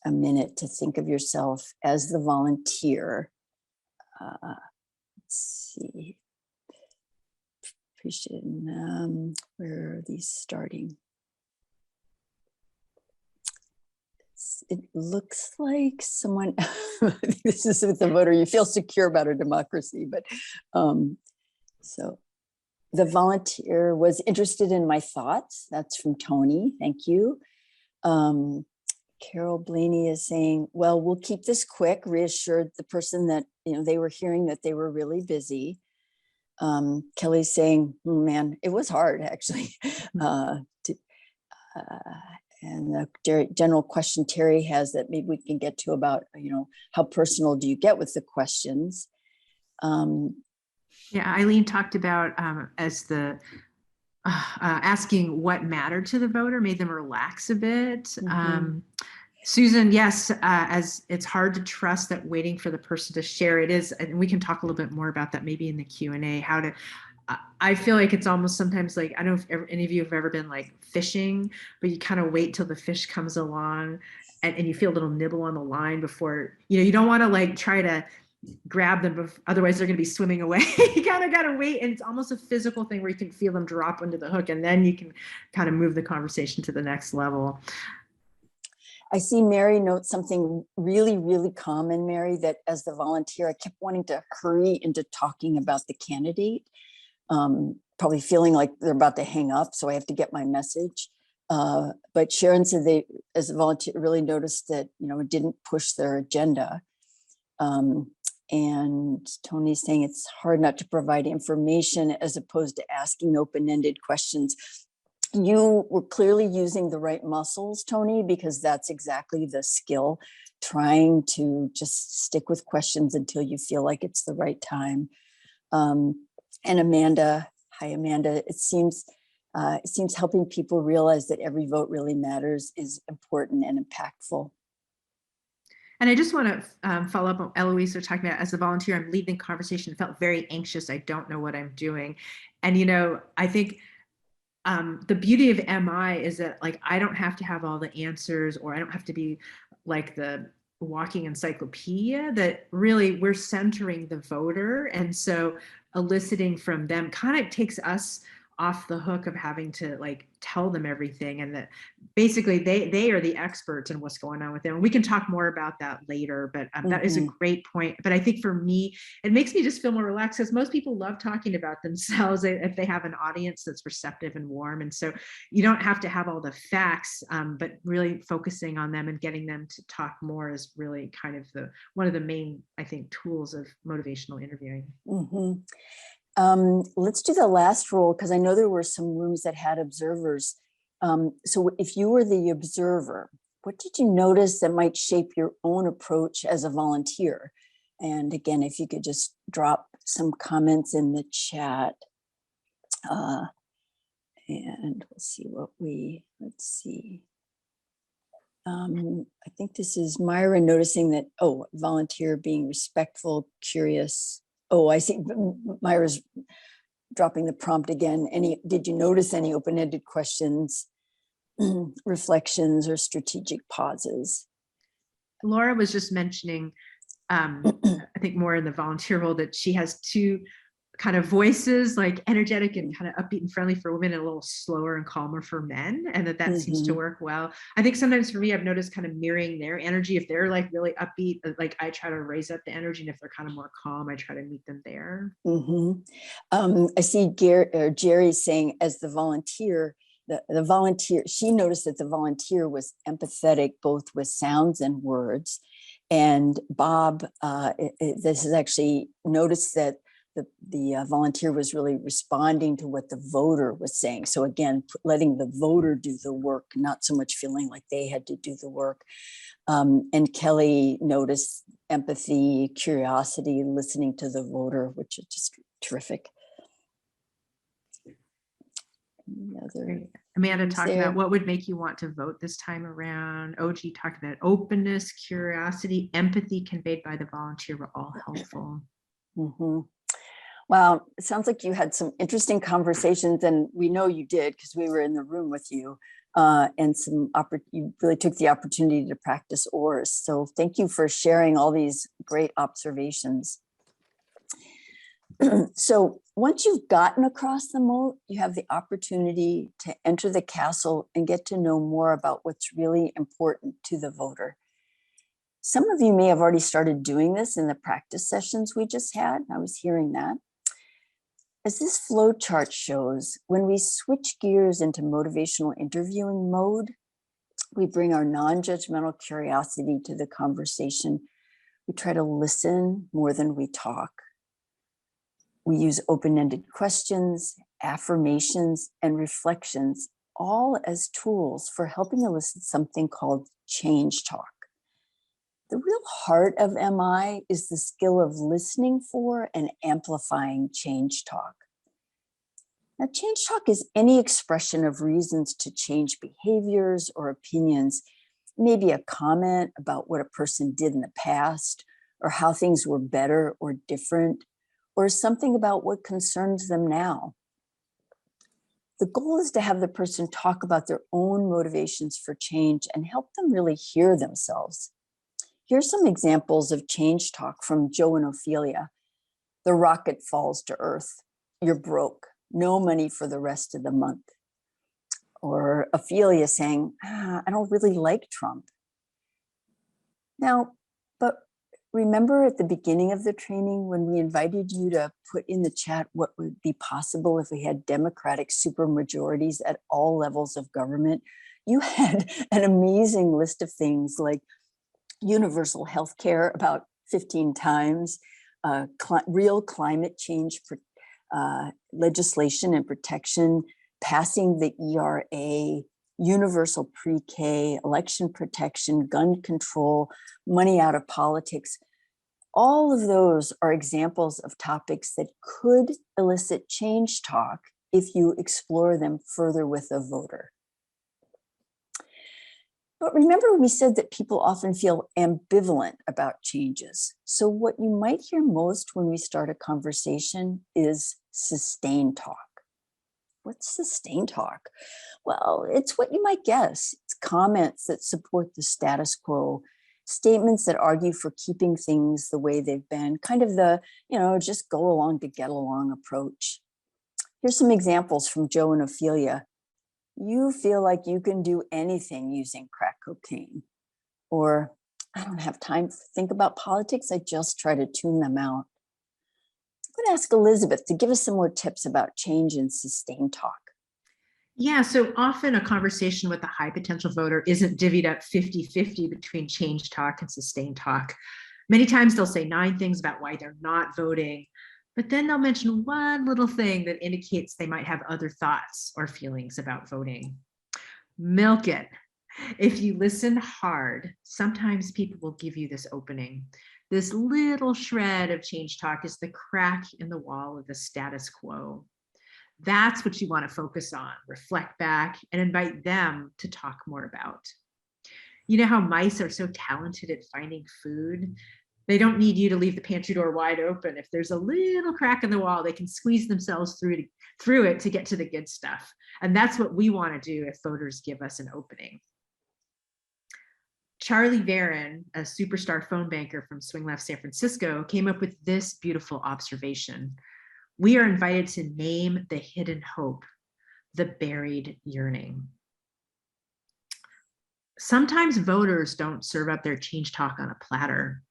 a minute to think of yourself as the volunteer. Let's see. Appreciate where are these starting? It looks like someone, this is with the voter, you feel secure about our democracy, but so the volunteer was interested in my thoughts. That's from Tony, thank you. Carol Blaney is saying, well, we'll keep this quick, reassured the person that, they were hearing that they were really busy. Kelly's saying, man, it was hard actually. And the general question Terry has that maybe we can get to about, how personal do you get with the questions? Yeah, Eileen talked about as the asking what mattered to the voter made them relax a bit. Susan, yes, as it's hard to trust that waiting for the person to share it is, and we can talk a little bit more about that maybe in the Q&A, how to, I feel like it's almost sometimes like, I don't know if any of you have ever been like fishing, but you kind of wait till the fish comes along and you feel a little nibble on the line before, you don't want to like try to grab them, otherwise they're going to be swimming away. You kind of got to wait, and it's almost a physical thing where you can feel them drop into the hook, and then you can kind of move the conversation to the next level. I see Mary notes something really, really common, Mary, that as the volunteer, I kept wanting to hurry into talking about the candidate, probably feeling like they're about to hang up, so I have to get my message. But Sharon said they, as a volunteer, really noticed that, it didn't push their agenda. And Tony's saying it's hard not to provide information as opposed to asking open-ended questions. You were clearly using the right muscles, Tony, because that's exactly the skill trying to just stick with questions until you feel like it's the right time. And Amanda, hi Amanda, it seems helping people realize that every vote really matters is important and impactful. And I just want to follow up on Eloise was talking about, as a volunteer, I'm leading the conversation, felt very anxious. I don't know what I'm doing. And, I think the beauty of MI is that, like, I don't have to have all the answers, or I don't have to be like the walking encyclopedia, that really we're centering the voter. And so eliciting from them kind of takes us off the hook of having to like tell them everything, and that basically they are the experts in what's going on with them. And we can talk more about that later, but that is a great point. But I think for me, it makes me just feel more relaxed, because most people love talking about themselves if they have an audience that's receptive and warm. And so you don't have to have all the facts, but really focusing on them and getting them to talk more is really kind of one of the main, I think, tools of motivational interviewing. Let's do the last rule, because I know there were some rooms that had observers. So if you were the observer, what did you notice that might shape your own approach as a volunteer? And again, if you could just drop some comments in the chat. And we'll see let's see. I think this is Myra noticing that, volunteer being respectful, curious. Oh, I see. Myra's dropping the prompt again. Did you notice any open-ended questions, reflections, or strategic pauses? Laura was just mentioning, I think more in the volunteer role, that she has two kind of voices, like energetic and kind of upbeat and friendly for women, and a little slower and calmer for men, and that seems to work well. I think sometimes for me, I've noticed kind of mirroring their energy. If they're like really upbeat, like I try to raise up the energy, and if they're kind of more calm, I try to meet them there. I see Jerry saying, as the volunteer, the volunteer, she noticed that the volunteer was empathetic both with sounds and words. And Bob, this is actually noticed that the volunteer was really responding to what the voter was saying. So again, letting the voter do the work, not so much feeling like they had to do the work. And Kelly noticed empathy, curiosity, listening to the voter, which is just terrific. Amanda talked about what would make you want to vote this time around. OG talked about openness, curiosity, empathy conveyed by the volunteer were all helpful. Wow, it sounds like you had some interesting conversations, and we know you did because we were in the room with you, and you really took the opportunity to practice ORS. So thank you for sharing all these great observations. So once you've gotten across the moat, you have the opportunity to enter the castle and get to know more about what's really important to the voter. Some of you may have already started doing this in the practice sessions we just had. I was hearing that. As this flow chart shows, when we switch gears into motivational interviewing mode, we bring our non-judgmental curiosity to the conversation. We try to listen more than we talk. We use open-ended questions, affirmations, and reflections, all as tools for helping elicit something called change talk. The real heart of MI is the skill of listening for and amplifying change talk. Now, change talk is any expression of reasons to change behaviors or opinions, maybe a comment about what a person did in the past, or how things were better or different, or something about what concerns them now. The goal is to have the person talk about their own motivations for change and help them really hear themselves. Here's some examples of change talk from Joe and Ophelia. The rocket falls to Earth. You're broke. No money for the rest of the month. Or Ophelia saying, I don't really like Trump. Now, but remember at the beginning of the training when we invited you to put in the chat what would be possible if we had Democratic supermajorities at all levels of government? You had an amazing list of things like universal health care about 15 times, real climate change legislation and protection, passing the ERA, universal pre-K, election protection, gun control, money out of politics. All of those are examples of topics that could elicit change talk if you explore them further with a voter. But remember, we said that people often feel ambivalent about changes. So what you might hear most when we start a conversation is sustained talk. What's sustained talk? Well, it's what you might guess. It's comments that support the status quo, statements that argue for keeping things the way they've been, kind of the, just go along to get along approach. Here's some examples from Joe and Ophelia. You feel like you can do anything using crack cocaine. Or, I don't have time to think about politics. I just try to tune them out. I'm going to ask Elizabeth to give us some more tips about change and sustained talk. Yeah, so often a conversation with a high potential voter isn't divvied up 50-50 between change talk and sustained talk. Many times they'll say 9 things about why they're not voting, but then they'll mention one little thing that indicates they might have other thoughts or feelings about voting. Milk it. If you listen hard, sometimes people will give you this opening. This little shred of change talk is the crack in the wall of the status quo. That's what you want to focus on, reflect back, and invite them to talk more about. You know how mice are so talented at finding food? They don't need you to leave the pantry door wide open. If there's a little crack in the wall, they can squeeze themselves through it to get to the good stuff. And that's what we want to do if voters give us an opening. Charlie Varon, a superstar phone banker from Swing Left San Francisco, came up with this beautiful observation. We are invited to name the hidden hope, the buried yearning. Sometimes voters don't serve up their change talk on a platter.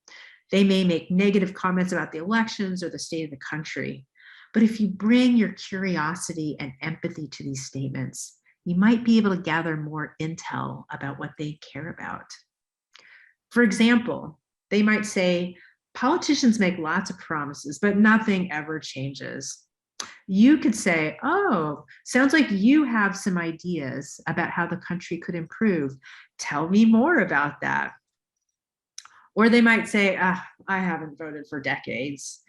They may make negative comments about the elections or the state of the country. But if you bring your curiosity and empathy to these statements, you might be able to gather more intel about what they care about. For example, they might say, politicians make lots of promises, but nothing ever changes. You could say, oh, sounds like you have some ideas about how the country could improve. Tell me more about that. Or they might say, I haven't voted for decades.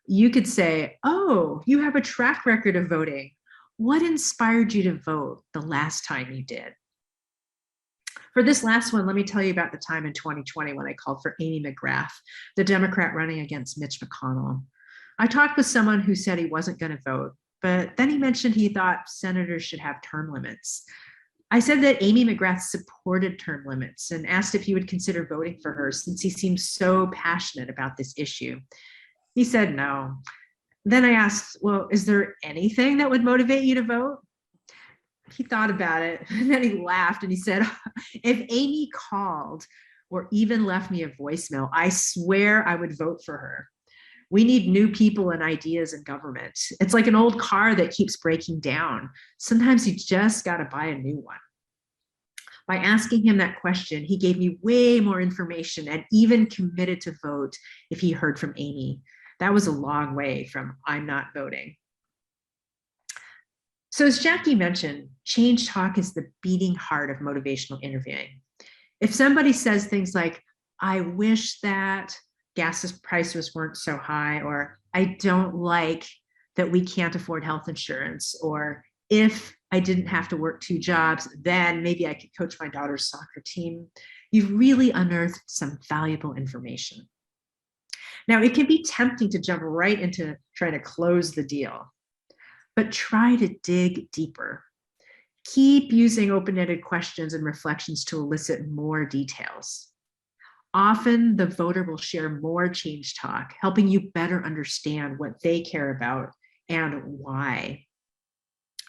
You could say, oh, you have a track record of voting. What inspired you to vote the last time you did? For this last one, let me tell you about the time in 2020 when I called for Amy McGrath, the Democrat running against Mitch McConnell. I talked with someone who said he wasn't going to vote, but then he mentioned he thought senators should have term limits. I said that Amy McGrath supported term limits and asked if he would consider voting for her since he seemed so passionate about this issue. He said no. Then I asked, well, is there anything that would motivate you to vote? He thought about it and then he laughed and he said, if Amy called or even left me a voicemail, I swear I would vote for her. We need new people and ideas in government. It's like an old car that keeps breaking down. Sometimes you just got to buy a new one. By asking him that question, he gave me way more information and even committed to vote if he heard from Amy. That was a long way from I'm not voting. So as Jackie mentioned, change talk is the beating heart of motivational interviewing. If somebody says things like, I wish that gas prices weren't so high, or I don't like that we can't afford health insurance, or if I didn't have to work 2 jobs, then maybe I could coach my daughter's soccer team, you've really unearthed some valuable information. Now, it can be tempting to jump right into trying to close the deal, but try to dig deeper. Keep using open-ended questions and reflections to elicit more details. Often the voter will share more change talk, helping you better understand what they care about and why.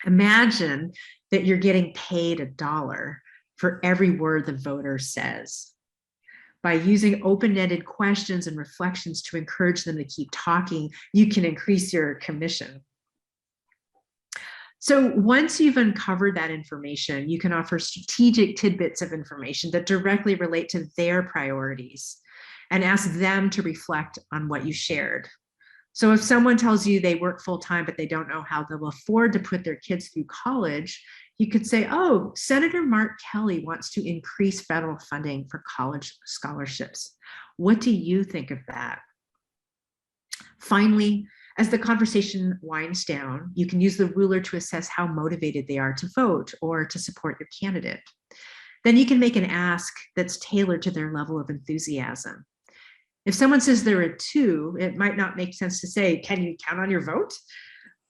Imagine that you're getting paid $1 for every word the voter says. By using open-ended questions and reflections to encourage them to keep talking, you can increase your commission. So once you've uncovered that information, you can offer strategic tidbits of information that directly relate to their priorities and ask them to reflect on what you shared. So if someone tells you they work full-time, but they don't know how they'll afford to put their kids through college, You could say, oh, Senator Mark Kelly wants to increase federal funding for college scholarships. What do you think of that? Finally, as the conversation winds down, you can use the ruler to assess how motivated they are to vote or to support your candidate. Then you can make an ask that's tailored to their level of enthusiasm. If someone says they're a 2, it might not make sense to say, can you count on your vote?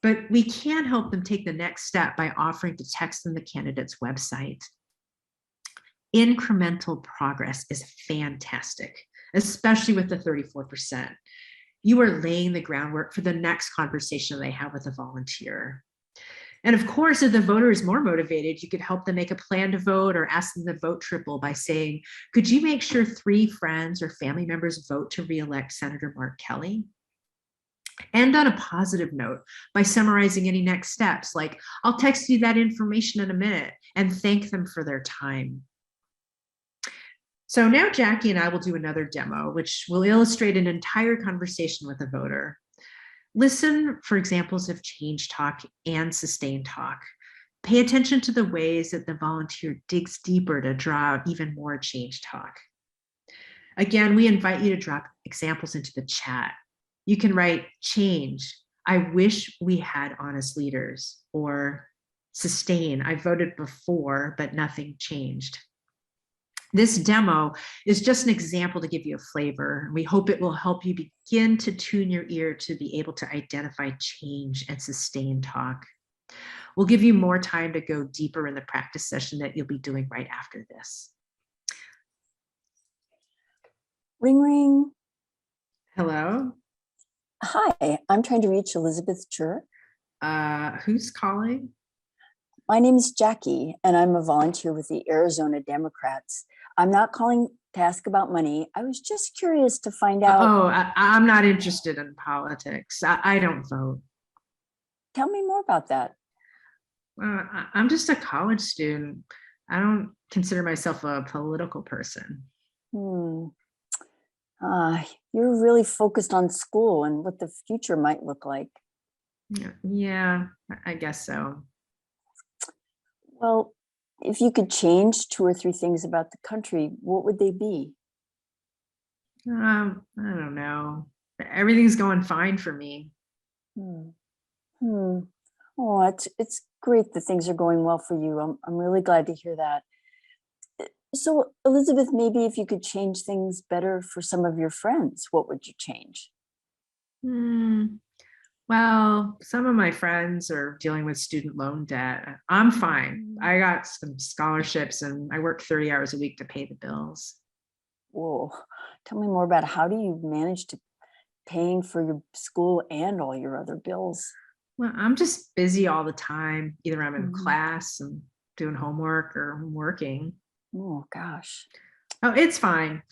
But we can help them take the next step by offering to text them the candidate's website. Incremental progress is fantastic, especially with the 34%. You are laying the groundwork for the next conversation they have with a volunteer. And of course, if the voter is more motivated, you could help them make a plan to vote or ask them to vote triple by saying, could you make sure 3 friends or family members vote to re-elect Senator Mark Kelly? End on a positive note by summarizing any next steps, like, I'll text you that information in a minute, and thank them for their time. So now Jackie and I will do another demo, which will illustrate an entire conversation with a voter. Listen for examples of change talk and sustained talk. Pay attention to the ways that the volunteer digs deeper to draw out even more change talk. Again, we invite you to drop examples into the chat. You can write change. I wish we had honest leaders, or sustain. I voted before, but nothing changed. This demo is just an example to give you a flavor. We hope it will help you begin to tune your ear to be able to identify change and sustain talk. We'll give you more time to go deeper in the practice session that you'll be doing right after this. Ring, ring. Hello? Hi, I'm trying to reach Elizabeth Chur. Who's calling? My name is Jackie, and I'm a volunteer with the Arizona Democrats. I'm not calling to ask about money. I was just curious to find out. Oh, I'm not interested in politics. I don't vote. Tell me more about that. I'm just a college student. I don't consider myself a political person. You're really focused on school and what the future might look like. Yeah, I guess so. Well, if you could change 2 or 3 things about the country, what would they be? I don't know. Everything's going fine for me. Oh, it's great that things are going well for you. I'm really glad to hear that. So, Elizabeth, maybe if you could change things better for some of your friends, what would you change? Well, some of my friends are dealing with student loan debt. I'm fine. I got some scholarships and I work 30 hours a week to pay the bills. Whoa, tell me more about how do you manage to paying for your school and all your other bills? Well, I'm just busy all the time. Either I'm in class and doing homework or I'm working. Oh, gosh. Oh, it's fine.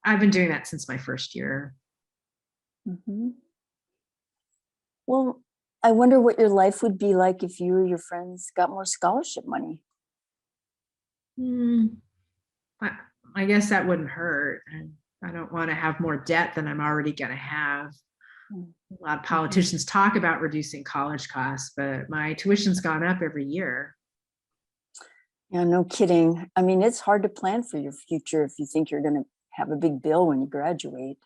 I've been doing that since my first year. Well, I wonder what your life would be like if you or your friends got more scholarship money. I guess that wouldn't hurt. I don't want to have more debt than I'm already going to have. A lot of politicians talk about reducing college costs, but my tuition's gone up every year. Yeah, no kidding. I mean, it's hard to plan for your future if you think you're going to have a big bill when you graduate.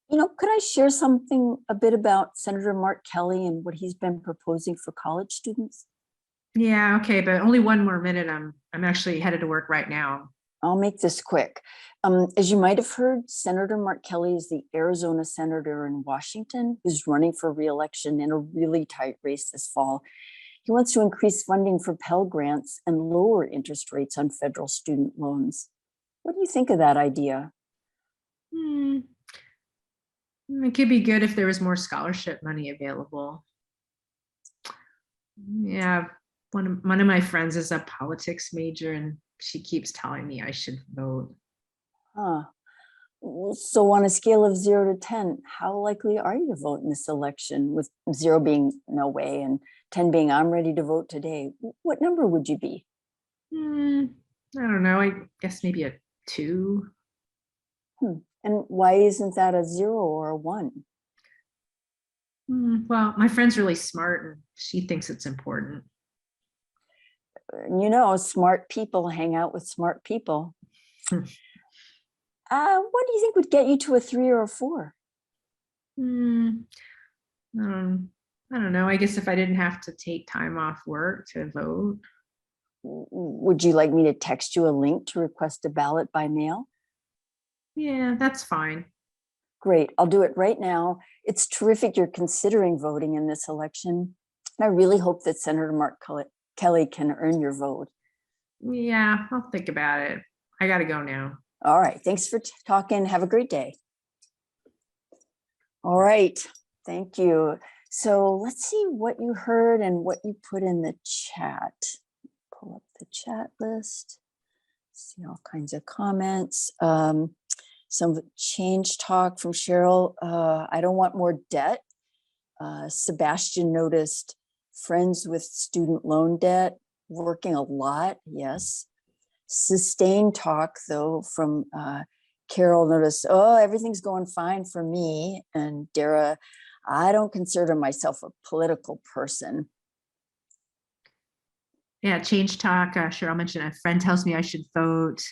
Could I share something a bit about Senator Mark Kelly and what he's been proposing for college students? Yeah, okay, but only one more minute. I'm actually headed to work right now. I'll make this quick. As you might have heard, Senator Mark Kelly is the Arizona senator in Washington who's running for re-election in a really tight race this fall. He wants to increase funding for Pell Grants and lower interest rates on federal student loans. What do you think of that idea? It could be good if there was more scholarship money available. Yeah, one of my friends is a politics major and she keeps telling me I should vote. So on a scale of 0 to 10, how likely are you to vote in this election, with 0 being no way and 10 being I'm ready to vote today? What number would you be? I don't know. I guess maybe a 2. And why isn't that a 0 or a 1? Well, my friend's really smart and she thinks it's important. smart people hang out with smart people. Hmm. What do you think would get you to a 3 or a 4? I don't know. I guess if I didn't have to take time off work to vote. Would you like me to text you a link to request a ballot by mail? Yeah, that's fine. Great. I'll do it right now. It's terrific you're considering voting in this election. I really hope that Senator Mark Kelly can earn your vote. Yeah, I'll think about it. I got to go now. All right. Thanks for talking. Have a great day. All right. Thank you. So let's see what you heard and what you put in the chat. Pull up the chat list. See all kinds of comments. Some change talk from Cheryl. I don't want more debt. Sebastian noticed friends with student loan debt, working a lot. Yes. Sustained talk, though, from Carol noticed, everything's going fine for me. And Dara, I don't consider myself a political person. Yeah, change talk. Cheryl mentioned a friend tells me I should vote.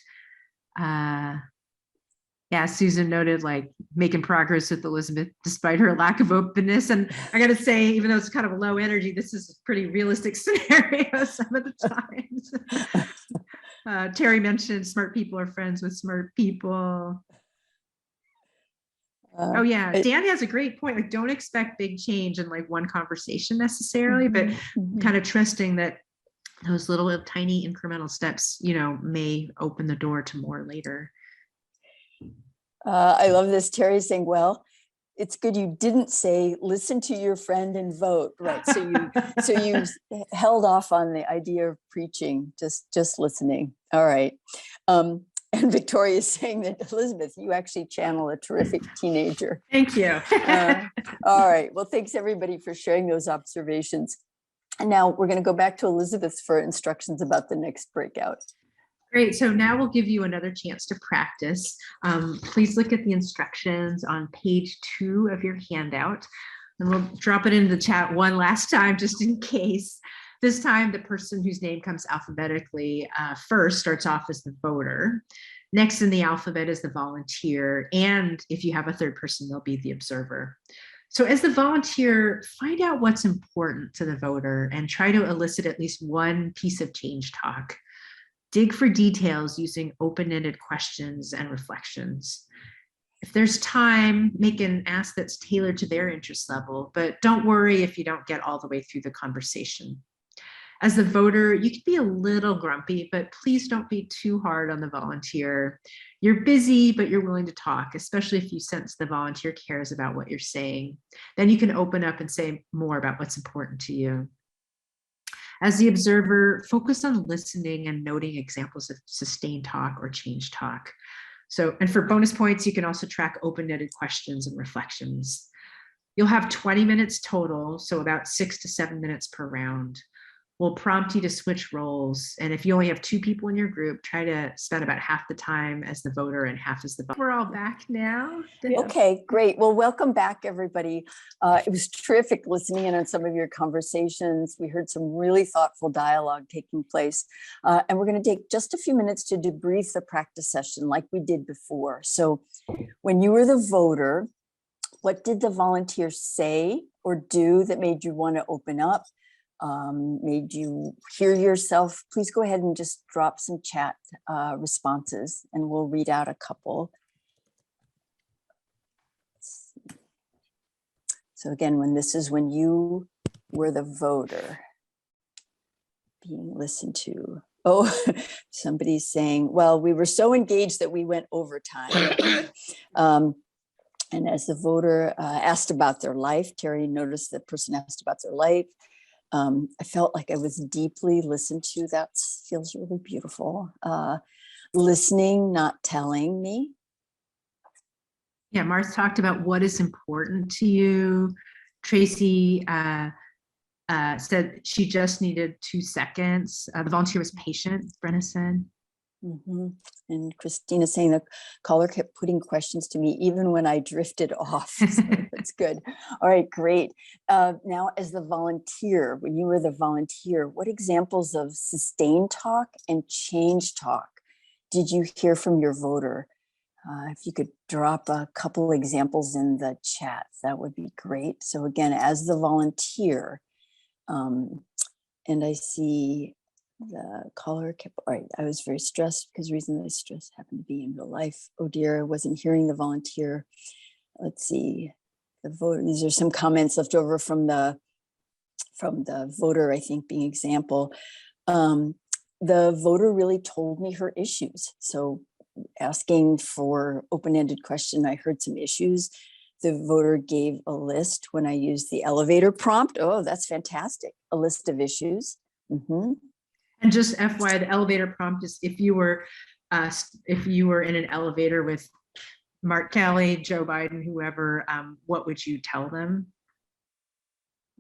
Yeah, Susan noted like making progress with Elizabeth despite her lack of openness. And I got to say, even though it's kind of a low energy, this is a pretty realistic scenario some of the times. Terry mentioned smart people are friends with smart people. Oh yeah, Dan has a great point. Like, don't expect big change in like one conversation necessarily, but kind of trusting that those little tiny incremental steps, may open the door to more later. I love this. Terry saying, well, it's good you didn't say listen to your friend and vote, right? So you held off on the idea of preaching, just listening. All right. And Victoria is saying that, Elizabeth, you actually channel a terrific teenager. Thank you. All right. Well, thanks everybody for sharing those observations. And now we're going to go back to Elizabeth for instructions about the next breakout. Great. So now we'll give you another chance to practice. Please look at the instructions on page 2 of your handout, and we'll drop it into the chat one last time just in case. This time, the person whose name comes alphabetically first starts off as the voter. Next in the alphabet is the volunteer. And if you have a third person, they'll be the observer. So as the volunteer, find out what's important to the voter and try to elicit at least one piece of change talk. Dig for details using open-ended questions and reflections. If there's time, make an ask that's tailored to their interest level, but don't worry if you don't get all the way through the conversation. As the voter, you can be a little grumpy, but please don't be too hard on the volunteer. You're busy, but you're willing to talk, especially if you sense the volunteer cares about what you're saying. Then you can open up and say more about what's important to you. As the observer, focus on listening and noting examples of sustained talk or change talk. And for bonus points, you can also track open-ended questions and reflections. You'll have 20 minutes total, so about 6 to 7 minutes per round. We'll prompt you to switch roles. And if you only have 2 people in your group, try to spend about half the time as the voter and half as the voter. We're all back now. Okay, great. Well, welcome back, everybody. It was terrific listening in on some of your conversations. We heard some really thoughtful dialogue taking place. And we're going to take just a few minutes to debrief the practice session like we did before. So when you were the voter, what did the volunteer say or do that made you want to open up? Made you hear yourself? Please go ahead and just drop some chat responses and we'll read out a couple. So again, when you were the voter being listened to. Oh, somebody's saying, well, we were so engaged that we went overtime. And as the voter asked about their life, Terry noticed the person asked about their life. I felt like I was deeply listened to. That feels really beautiful. Listening, not telling me. Yeah, Martha talked about what is important to you. Tracy said she just needed 2 seconds. The volunteer was patient, Brenna said. Mhm. And Christina saying the caller kept putting questions to me even when I drifted off. So that's good. All right, great. Now, as the volunteer, when you were the volunteer, what examples of sustained talk and change talk did you hear from your voter? If you could drop a couple examples in the chat, that would be great. So again, as the volunteer, and I see the caller kept, all right, I was very stressed because the reason that I stressed happened to be in real life. Oh dear, I wasn't hearing the volunteer. Let's see, the voter, these are some comments left over from the voter, I think, being example. The voter really told me her issues. So asking for open-ended question, I heard some issues. The voter gave a list when I used the elevator prompt. Oh, that's fantastic. A list of issues. Mm-hmm. And just FYI, the elevator prompt is if you were in an elevator with Mark Kelly, Joe Biden, whoever, what would you tell them?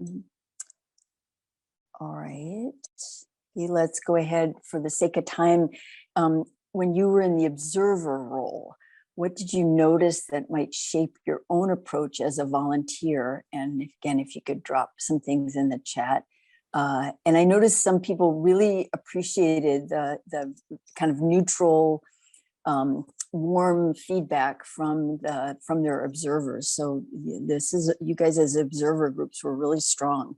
Mm-hmm. All right. Let's go ahead for the sake of time. When you were in the observer role, what did you notice that might shape your own approach as a volunteer? And again, if you could drop some things in the chat. And I noticed some people really appreciated the kind of neutral, warm feedback from their observers. So you guys as observer groups were really strong.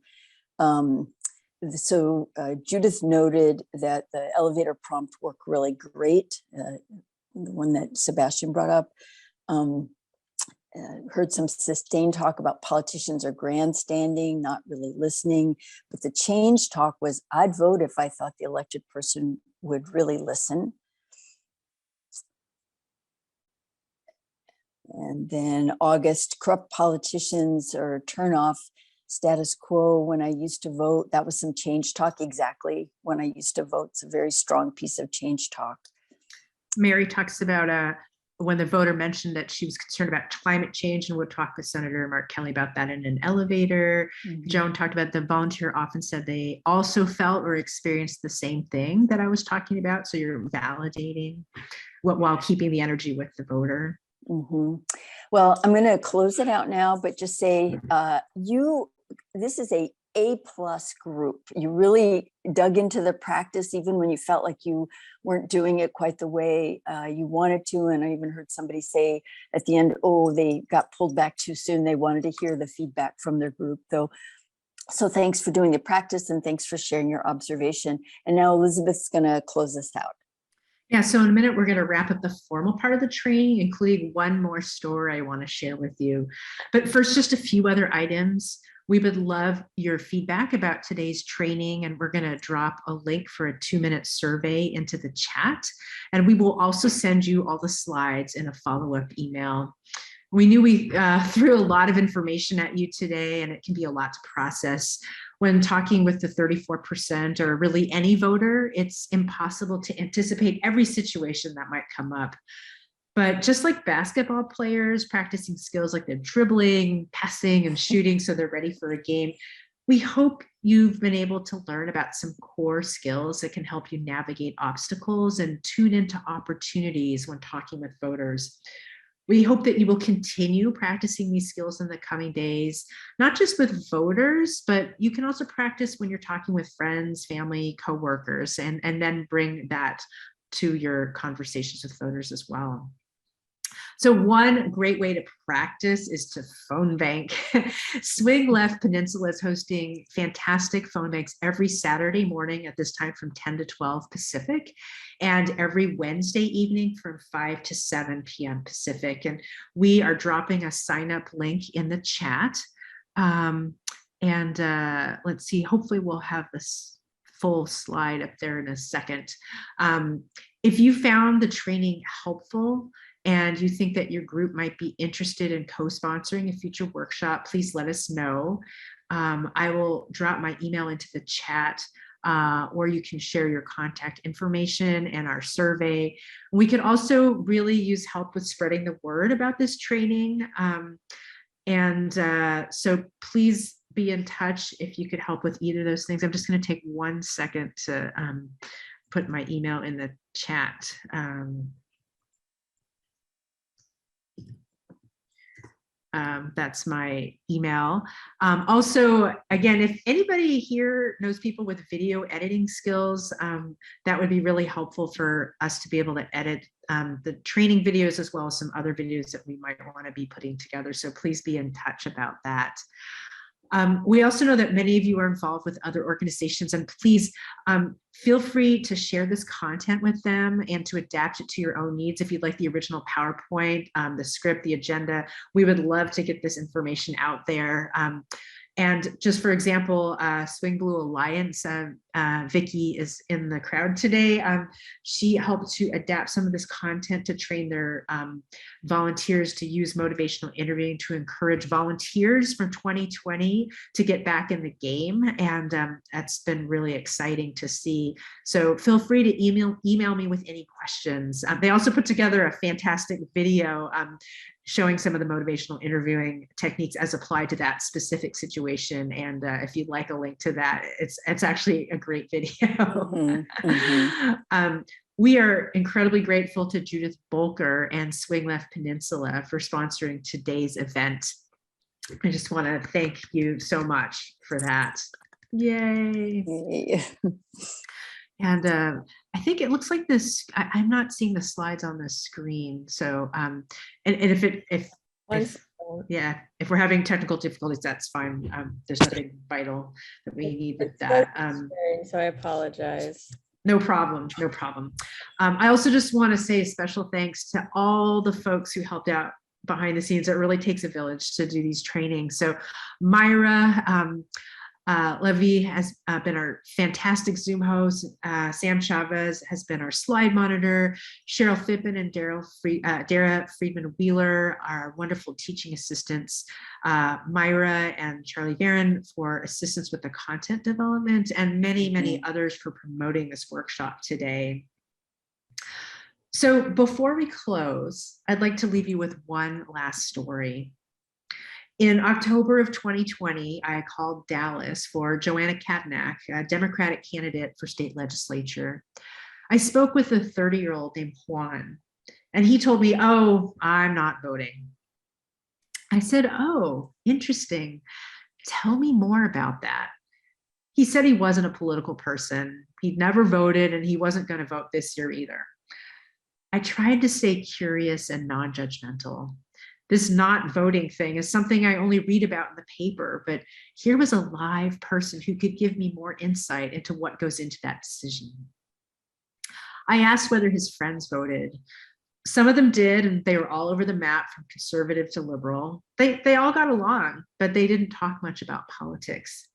So Judith noted that the elevator prompt worked really great. The one that Sebastian brought up. Heard some sustained talk about politicians are grandstanding, not really listening. But the change talk was, I'd vote if I thought the elected person would really listen. And then August, corrupt politicians or turn off status quo when I used to vote. That was some change talk exactly when I used to vote. It's a very strong piece of change talk. Mary talks about when the voter mentioned that she was concerned about climate change and would talk with Senator Mark Kelly about that in an elevator. Mm-hmm. Joan talked about the volunteer often said they also felt or experienced the same thing that I was talking about. So you're validating while keeping the energy with the voter. Mm-hmm. Well, I'm going to close it out now, but just say this is A+ group. You really dug into the practice, even when you felt like you weren't doing it quite the way you wanted to. And I even heard somebody say at the end, oh, they got pulled back too soon. They wanted to hear the feedback from their group, though. So thanks for doing the practice and thanks for sharing your observation. And now Elizabeth's going to close us out. Yeah, so in a minute, we're going to wrap up the formal part of the training, including one more story I want to share with you. But first, just a few other items. We would love your feedback about today's training, and we're going to drop a link for a 2-minute survey into the chat. And we will also send you all the slides in a follow-up email. We knew we threw a lot of information at you today, and it can be a lot to process. When talking with the 34% or really any voter, it's impossible to anticipate every situation that might come up. But just like basketball players practicing skills like they're dribbling, passing, and shooting so they're ready for a game, we hope you've been able to learn about some core skills that can help you navigate obstacles and tune into opportunities when talking with voters. We hope that you will continue practicing these skills in the coming days, not just with voters, but you can also practice when you're talking with friends, family, coworkers, and then bring that to your conversations with voters as well. So one great way to practice is to phone bank. Swing Left Peninsula is hosting fantastic phone banks every Saturday morning at this time from 10 to 12 Pacific, and every Wednesday evening from 5 to 7 p.m. Pacific. And we are dropping a sign-up link in the chat. Let's see, hopefully we'll have this full slide up there in a second. If you found the training helpful, and you think that your group might be interested in co-sponsoring a future workshop, please let us know. I will drop my email into the chat, or you can share your contact information and our survey. We could also really use help with spreading the word about this training. So please be in touch if you could help with either of those things. I'm just going to take 1 second to put my email in the chat. That's my email. Also, again, if anybody here knows people with video editing skills, that would be really helpful for us to be able to edit the training videos as well as some other videos that we might want to be putting together. So please be in touch about that. We also know that many of you are involved with other organizations, and please feel free to share this content with them and to adapt it to your own needs. If you'd like the original PowerPoint, the script, the agenda, we would love to get this information out there. And just for example, Swing Blue Alliance, Vicki is in the crowd today. She helped to adapt some of this content to train their volunteers to use motivational interviewing to encourage volunteers from 2020 to get back in the game. And that's been really exciting to see. So feel free to email me with any questions. They also put together a fantastic video showing some of the motivational interviewing techniques as applied to that specific situation. And if you'd like a link to that, it's actually a great video. Mm-hmm, mm-hmm. We are incredibly grateful to Judith Bolker and Swing Left Peninsula for sponsoring today's event. I just want to thank you so much for that. Yay. Yay. And I think it looks like this, I'm not seeing the slides on the screen. So, and if we're having technical difficulties, that's fine. There's nothing vital that we need with that. So I apologize. No problem, no problem. I also just want to say a special thanks to all the folks who helped out behind the scenes. It really takes a village to do these trainings. So Myra, Levy has been our fantastic Zoom host. Sam Chavez has been our slide monitor. Cheryl Phippen and Dara Friedman-Wheeler, our wonderful teaching assistants. Myra and Charlie Barron for assistance with the content development, and many, many others for promoting this workshop today. So before we close, I'd like to leave you with one last story. In October of 2020, I called Dallas for Joanna Katnack, a Democratic candidate for state legislature. I spoke with a 30-year-old named Juan, and he told me, "Oh, I'm not voting." I said, "Oh, interesting. Tell me more about that." He said he wasn't a political person. He'd never voted, and he wasn't going to vote this year either. I tried to stay curious and non-judgmental. This not voting thing is something I only read about in the paper, but here was a live person who could give me more insight into what goes into that decision. I asked whether his friends voted. Some of them did, and they were all over the map from conservative to liberal. They all got along, but they didn't talk much about politics.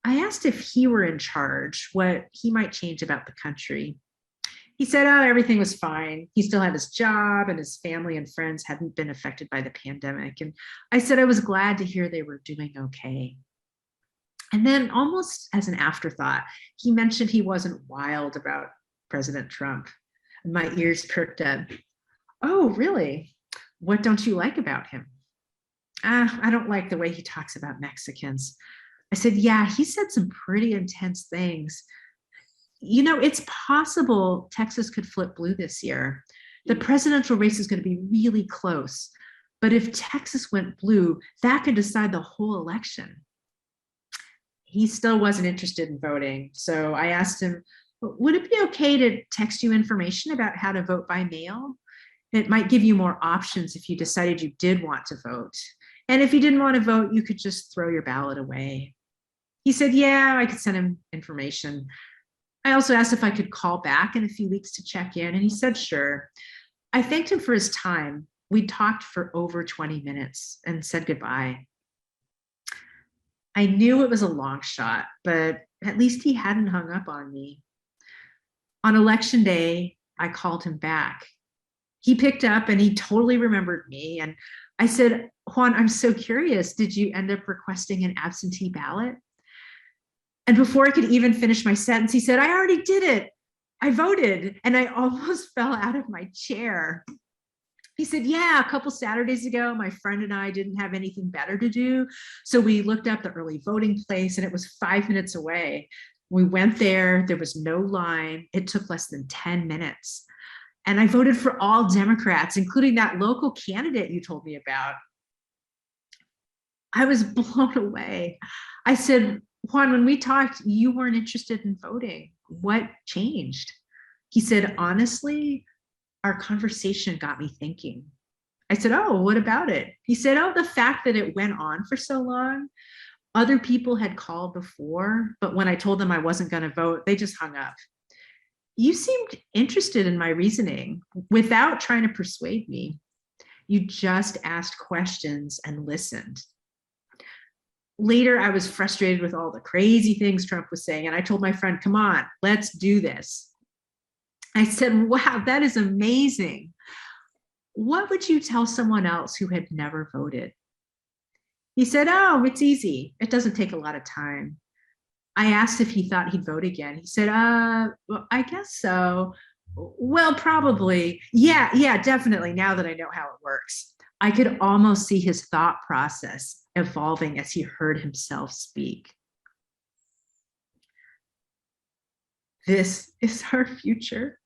I asked if he were in charge, what he might change about the country. He said, "Oh, everything was fine. He still had his job and his family and friends hadn't been affected by the pandemic." And I said I was glad to hear they were doing okay. And then almost as an afterthought, he mentioned he wasn't wild about President Trump. And my ears perked up. "Oh, really? What don't you like about him?" "I don't like the way he talks about Mexicans." I said, "Yeah, he said some pretty intense things. You know, it's possible Texas could flip blue this year. The presidential race is going to be really close. But if Texas went blue, that could decide the whole election." He still wasn't interested in voting. So I asked him, "Would it be okay to text you information about how to vote by mail? It might give you more options if you decided you did want to vote. And if you didn't want to vote, you could just throw your ballot away." He said, "Yeah, I could send him information." I also asked if I could call back in a few weeks to check in, and he said, sure. I thanked him for his time. We talked for over 20 minutes and said goodbye. I knew it was a long shot, but at least he hadn't hung up on me. On election day, I called him back. He picked up and he totally remembered me. And I said, "Juan, I'm so curious. Did you end up requesting an absentee ballot?" And before I could even finish my sentence, he said, "I already did it. I voted." And I almost fell out of my chair. He said, "Yeah, a couple Saturdays ago, my friend and I didn't have anything better to do. So we looked up the early voting place and it was 5 minutes away. We went there. There was no line. It took less than 10 minutes. And I voted for all Democrats, including that local candidate you told me about. I was blown away. I said, Juan, when we talked, you weren't interested in voting. What changed? He said, honestly, our conversation got me thinking. I said, oh, what about it? He said, oh, the fact that it went on for so long. Other people had called before, but when I told them I wasn't going to vote, they just hung up. You seemed interested in my reasoning without trying to persuade me. You just asked questions and listened. Later, I was frustrated with all the crazy things Trump was saying, and I told my friend, come on, let's do this. I said, wow, that is amazing. What would you tell someone else who had never voted? He said, oh, it's easy. It doesn't take a lot of time. I asked if he thought he'd vote again. He said, well, I guess so. Well, probably. Yeah, definitely, now that I know how it works. I could almost see his thought process evolving as he heard himself speak. This is our future.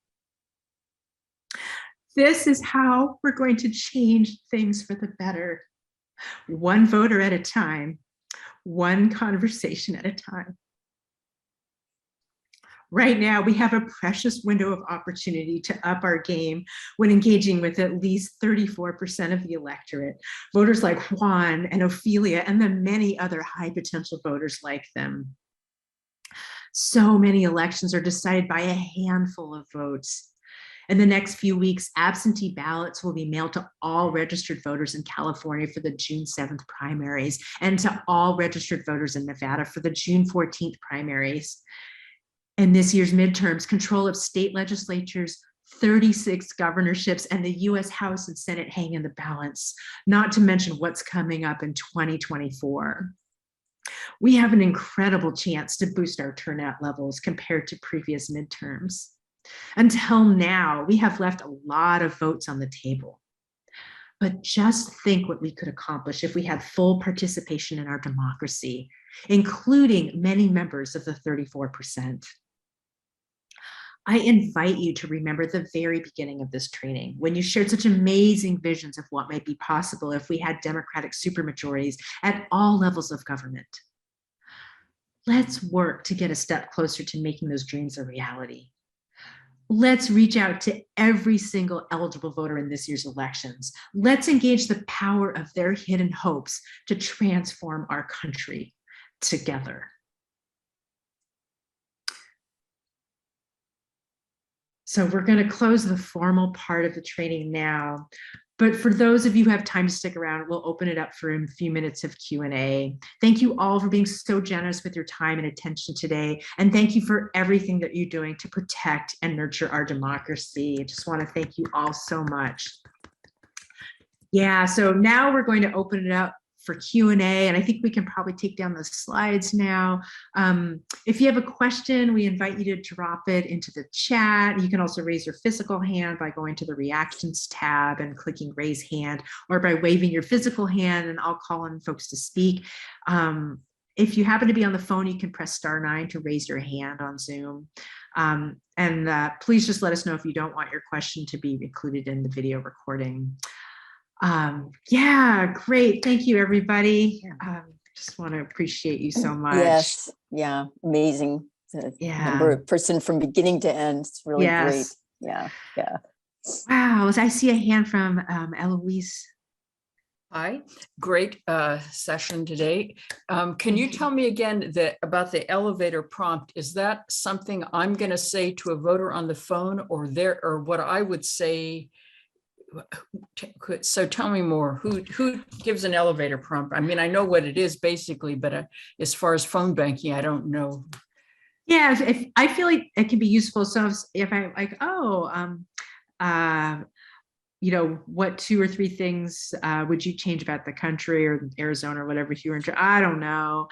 This is how we're going to change things for the better. One voter at a time, one conversation at a time. Right now, we have a precious window of opportunity to up our game when engaging with at least 34% of the electorate, voters like Juan and Ophelia, and the many other high potential voters like them. So many elections are decided by a handful of votes. In the next few weeks, absentee ballots will be mailed to all registered voters in California for the June 7th primaries, and to all registered voters in Nevada for the June 14th primaries. In this year's midterms, control of state legislatures, 36 governorships, and the US House and Senate hang in the balance, not to mention what's coming up in 2024. We have an incredible chance to boost our turnout levels compared to previous midterms. Until now, we have left a lot of votes on the table. But just think what we could accomplish if we had full participation in our democracy, including many members of the 34%. I invite you to remember the very beginning of this training, when you shared such amazing visions of what might be possible if we had democratic supermajorities at all levels of government. Let's work to get a step closer to making those dreams a reality. Let's reach out to every single eligible voter in this year's elections. Let's engage the power of their hidden hopes to transform our country together. So we're going to close the formal part of the training now. But for those of you who have time to stick around, we'll open it up for a few minutes of Q&A. Thank you all for being so generous with your time and attention today. And thank you for everything that you're doing to protect and nurture our democracy. I just want to thank you all so much. Yeah, so now we're going to open it up for Q&A, and I think we can probably take down the slides now. If you have a question, we invite you to drop it into the chat. You can also raise your physical hand by going to the reactions tab and clicking raise hand, or by waving your physical hand, and I'll call on folks to speak. If you happen to be on the phone, you can press *9 to raise your hand on Zoom. Please just let us know if you don't want your question to be included in the video recording. Yeah, great. Thank you, everybody. Just want to appreciate you so much. Yes. Yeah. Amazing. Number person from beginning to end. It's really great. Yeah. Yeah. Wow. I see a hand from Eloise. Hi, great session today. Can you tell me again about the elevator prompt? Is that something I'm going to say to a voter on the phone, or what I would say? So tell me more. Who gives an elevator prompt? I mean, I know what it is basically, but as far as phone banking, I don't know. Yeah, if I feel like it can be useful. So if I'm like, what 2 or 3 things would you change about the country or Arizona or whatever if you were I don't know.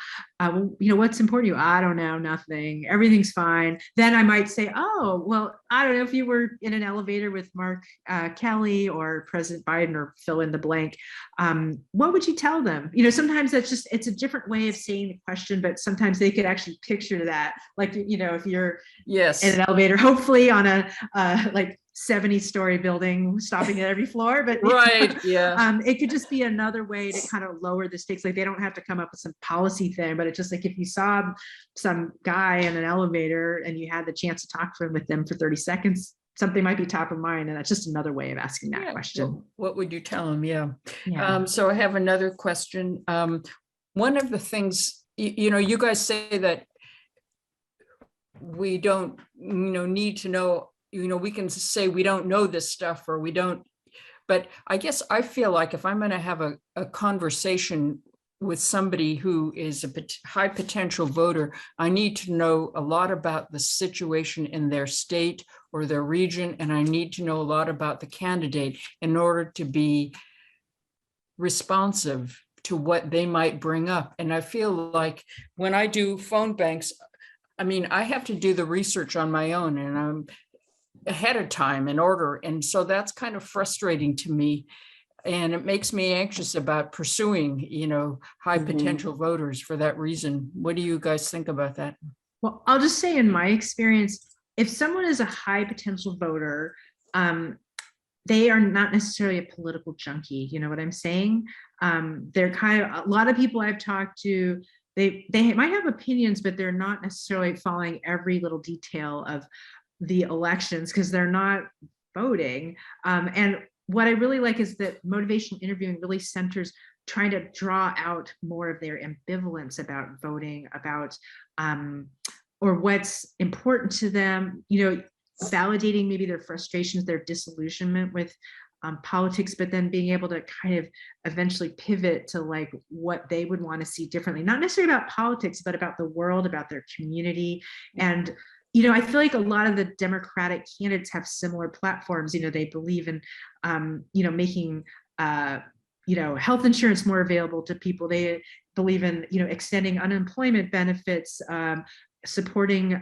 What's important to you? I don't know, nothing. Everything's fine. Then I might say, oh, well, I don't know if you were in an elevator with Mark Kelly or President Biden or fill in the blank. What would you tell them? Sometimes it's a different way of saying the question, but sometimes they could actually picture that. Like, if you're Yes. in an elevator, hopefully on a like 70-story building, stopping at every floor, but right, yeah, it could just be another way to kind of lower the stakes. Like they don't have to come up with some policy thing, but it's just like if you saw some guy in an elevator and you had the chance to talk with them for 30 seconds, something might be top of mind, and that's just another way of asking that question. Well, what would you tell them? Yeah. Yeah. So I have another question. One of the things, you guys say that we don't, need to know, we can say we don't know this stuff or we don't, but I guess I feel like if I'm going to have a conversation with somebody who is a high potential voter, I need to know a lot about the situation in their state or their region, and I need to know a lot about the candidate in order to be responsive to what they might bring up. And I feel like when I do phone banks, I have to do the research on my own, and I'm ahead of time in order. And so that's kind of frustrating to me. And it makes me anxious about pursuing, high potential voters for that reason. What do you guys think about that? Well, I'll just say in my experience, if someone is a high potential voter, they are not necessarily a political junkie. You know what I'm saying? They're a lot of people I've talked to, they might have opinions, but they're not necessarily following every little detail of the elections because they're not voting. And what I really like is that motivational interviewing really centers trying to draw out more of their ambivalence about voting, about or what's important to them, validating maybe their frustrations, their disillusionment with politics, but then being able to kind of eventually pivot to like what they would want to see differently, not necessarily about politics, but about the world, about their community. And I feel like a lot of the Democratic candidates have similar platforms. They believe in, making, health insurance more available to people. They believe in, extending unemployment benefits, supporting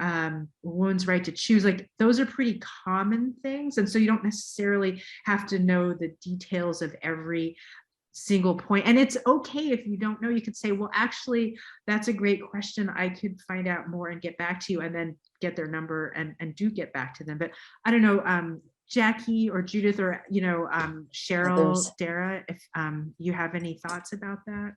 women's right to choose. Like those are pretty common things. And so you don't necessarily have to know the details of every single point. And it's okay if you don't know. You could say, well, actually, that's a great question. I could find out more and get back to you, and then get their number and do get back to them. But I don't know, Jackie or Judith or, Cheryl, Dara, if you have any thoughts about that.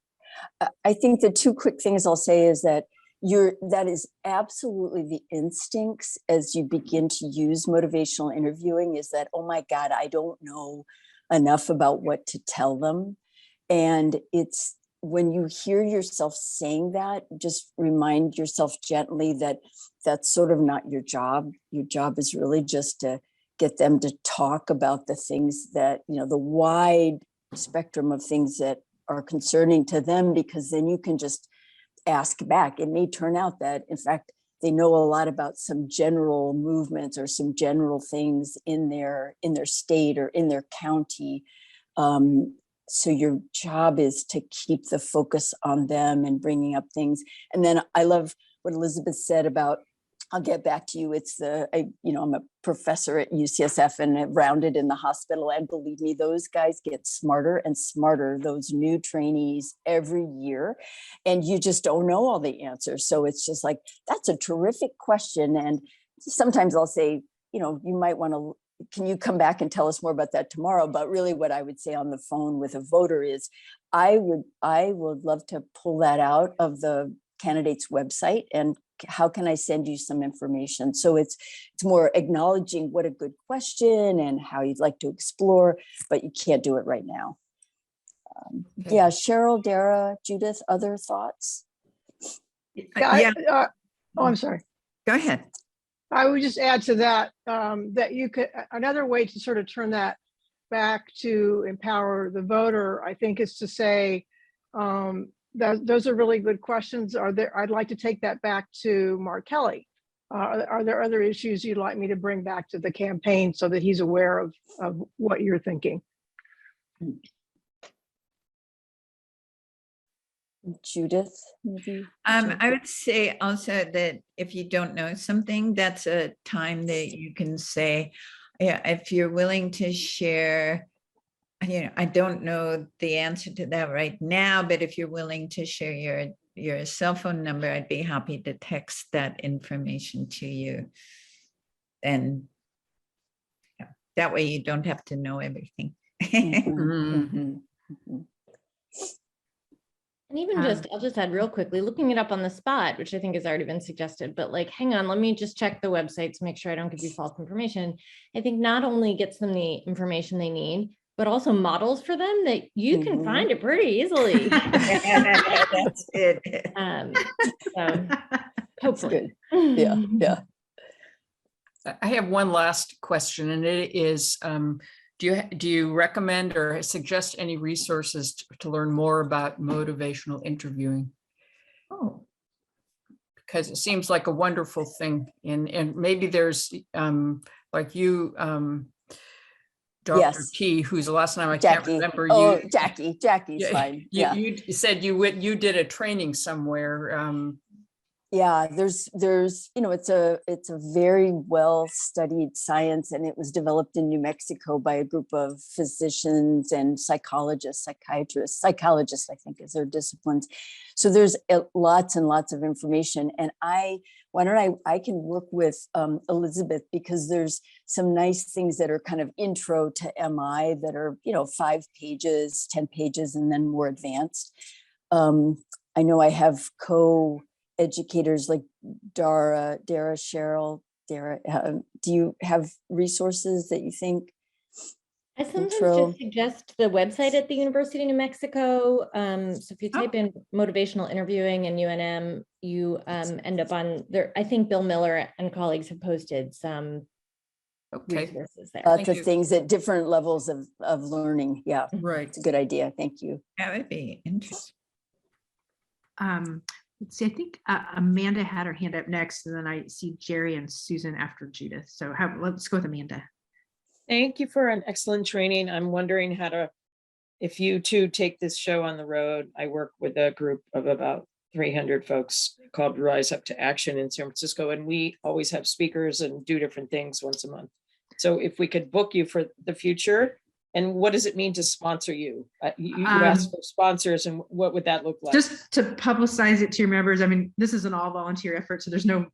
I think the 2 quick things I'll say is that that is absolutely the instincts as you begin to use motivational interviewing, is that, oh my God, I don't know enough about what to tell them. And it's when you hear yourself saying that, just remind yourself gently that that's sort of not your job. Your job is really just to get them to talk about the things that, the wide spectrum of things that are concerning to them, because then you can just ask back. It may turn out that, in fact, they know a lot about some general movements or some general things in their state or in their county. So your job is to keep the focus on them and bringing up things. And then I love what Elizabeth said about, I'll get back to you. It's I'm a professor at UCSF and rounded in the hospital. And believe me, those guys get smarter and smarter, those new trainees every year. And you just don't know all the answers. So it's just like, that's a terrific question. And sometimes I'll say, you might want to, can you come back and tell us more about that tomorrow? But really what I would say on the phone with a voter is, I would love to pull that out of the candidate's website, and how can I send you some information? So it's more acknowledging what a good question and how you'd like to explore, but you can't do it right now. Okay. Yeah, Cheryl, Dara, Judith, other thoughts? I'm sorry. Go ahead. I would just add to that, that you could, another way to sort of turn that back to empower the voter, I think, is to say, those are really good questions. I'd like to take that back to Mark Kelly. Are there other issues you'd like me to bring back to the campaign so that he's aware of what you're thinking? Judith, maybe? I would say also that if you don't know something, that's a time that you can say, yeah, if you're willing to share, I don't know the answer to that right now, but if you're willing to share your cell phone number, I'd be happy to text that information to you. And that way you don't have to know everything. And even I'll just add real quickly, looking it up on the spot, which I think has already been suggested, but like, hang on, let me just check the website to make sure I don't give you false information. I think not only gets them the information they need, but also models for them that you can find it pretty easily. That's it. So hopefully. Yeah. I have one last question, and it is, do you recommend or suggest any resources to learn more about motivational interviewing? Oh, Because it seems like a wonderful thing, and maybe there's like you, Dr. Yes. T, who's the last name I Jackie. can't remember. Oh, Jackie's fine. You said you did a training somewhere. Yeah, there's it's a very well studied science, and it was developed in New Mexico by a group of physicians and psychologists, psychiatrists, I think is their disciplines. So there's lots and lots of information, and I can work with Elizabeth, because there's some nice things that are kind of intro to MI that are 5 pages, 10 pages, and then more advanced. I know I have educators like Dara, Cheryl, do you have resources that you think? I sometimes just suggest the website at the University of New Mexico. So if you type in motivational interviewing and UNM, you end up on there. I think Bill Miller and colleagues have posted some resources there. Lots of things at different levels of learning. Yeah, Right. it's a good idea. Thank you. that would be interesting. Let's see, I think Amanda had her hand up next, and then I see Jerry and Susan after Judith. So let's go with Amanda. Thank you for an excellent training. I'm wondering if you two take this show on the road. I work with a group of about 300 folks called Rise Up to Action in San Francisco, and we always have speakers and do different things once a month. So if we could book you for the future, and what does it mean to sponsor you? You asked for sponsors, and what would that look like? Just to publicize it to your members. I mean, this is an all volunteer effort, so there's no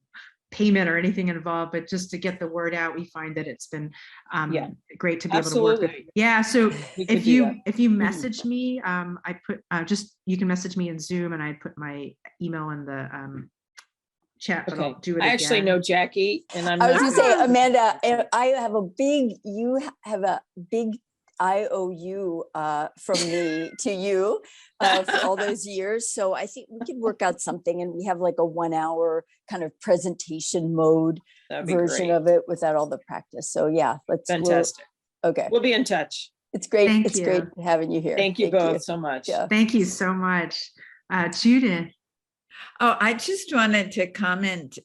payment or anything involved, but just to get the word out, we find that it's been great to be able to work with. Yeah. So if you message me, I put you can message me in Zoom, and I put my email in the chat, but I'll do it again. Actually know Jackie, and I was gonna say, Amanda, you have a big IOU from me to you for all those years. So I think we could work out something, and we have like a 1 hour kind of presentation mode version of it without all the practice. So yeah, fantastic. Okay. We'll be in touch. It's great. Thank it's you. great having you here. Thank you both so much. Yeah. Thank you so much. Judith. Oh, I just wanted to comment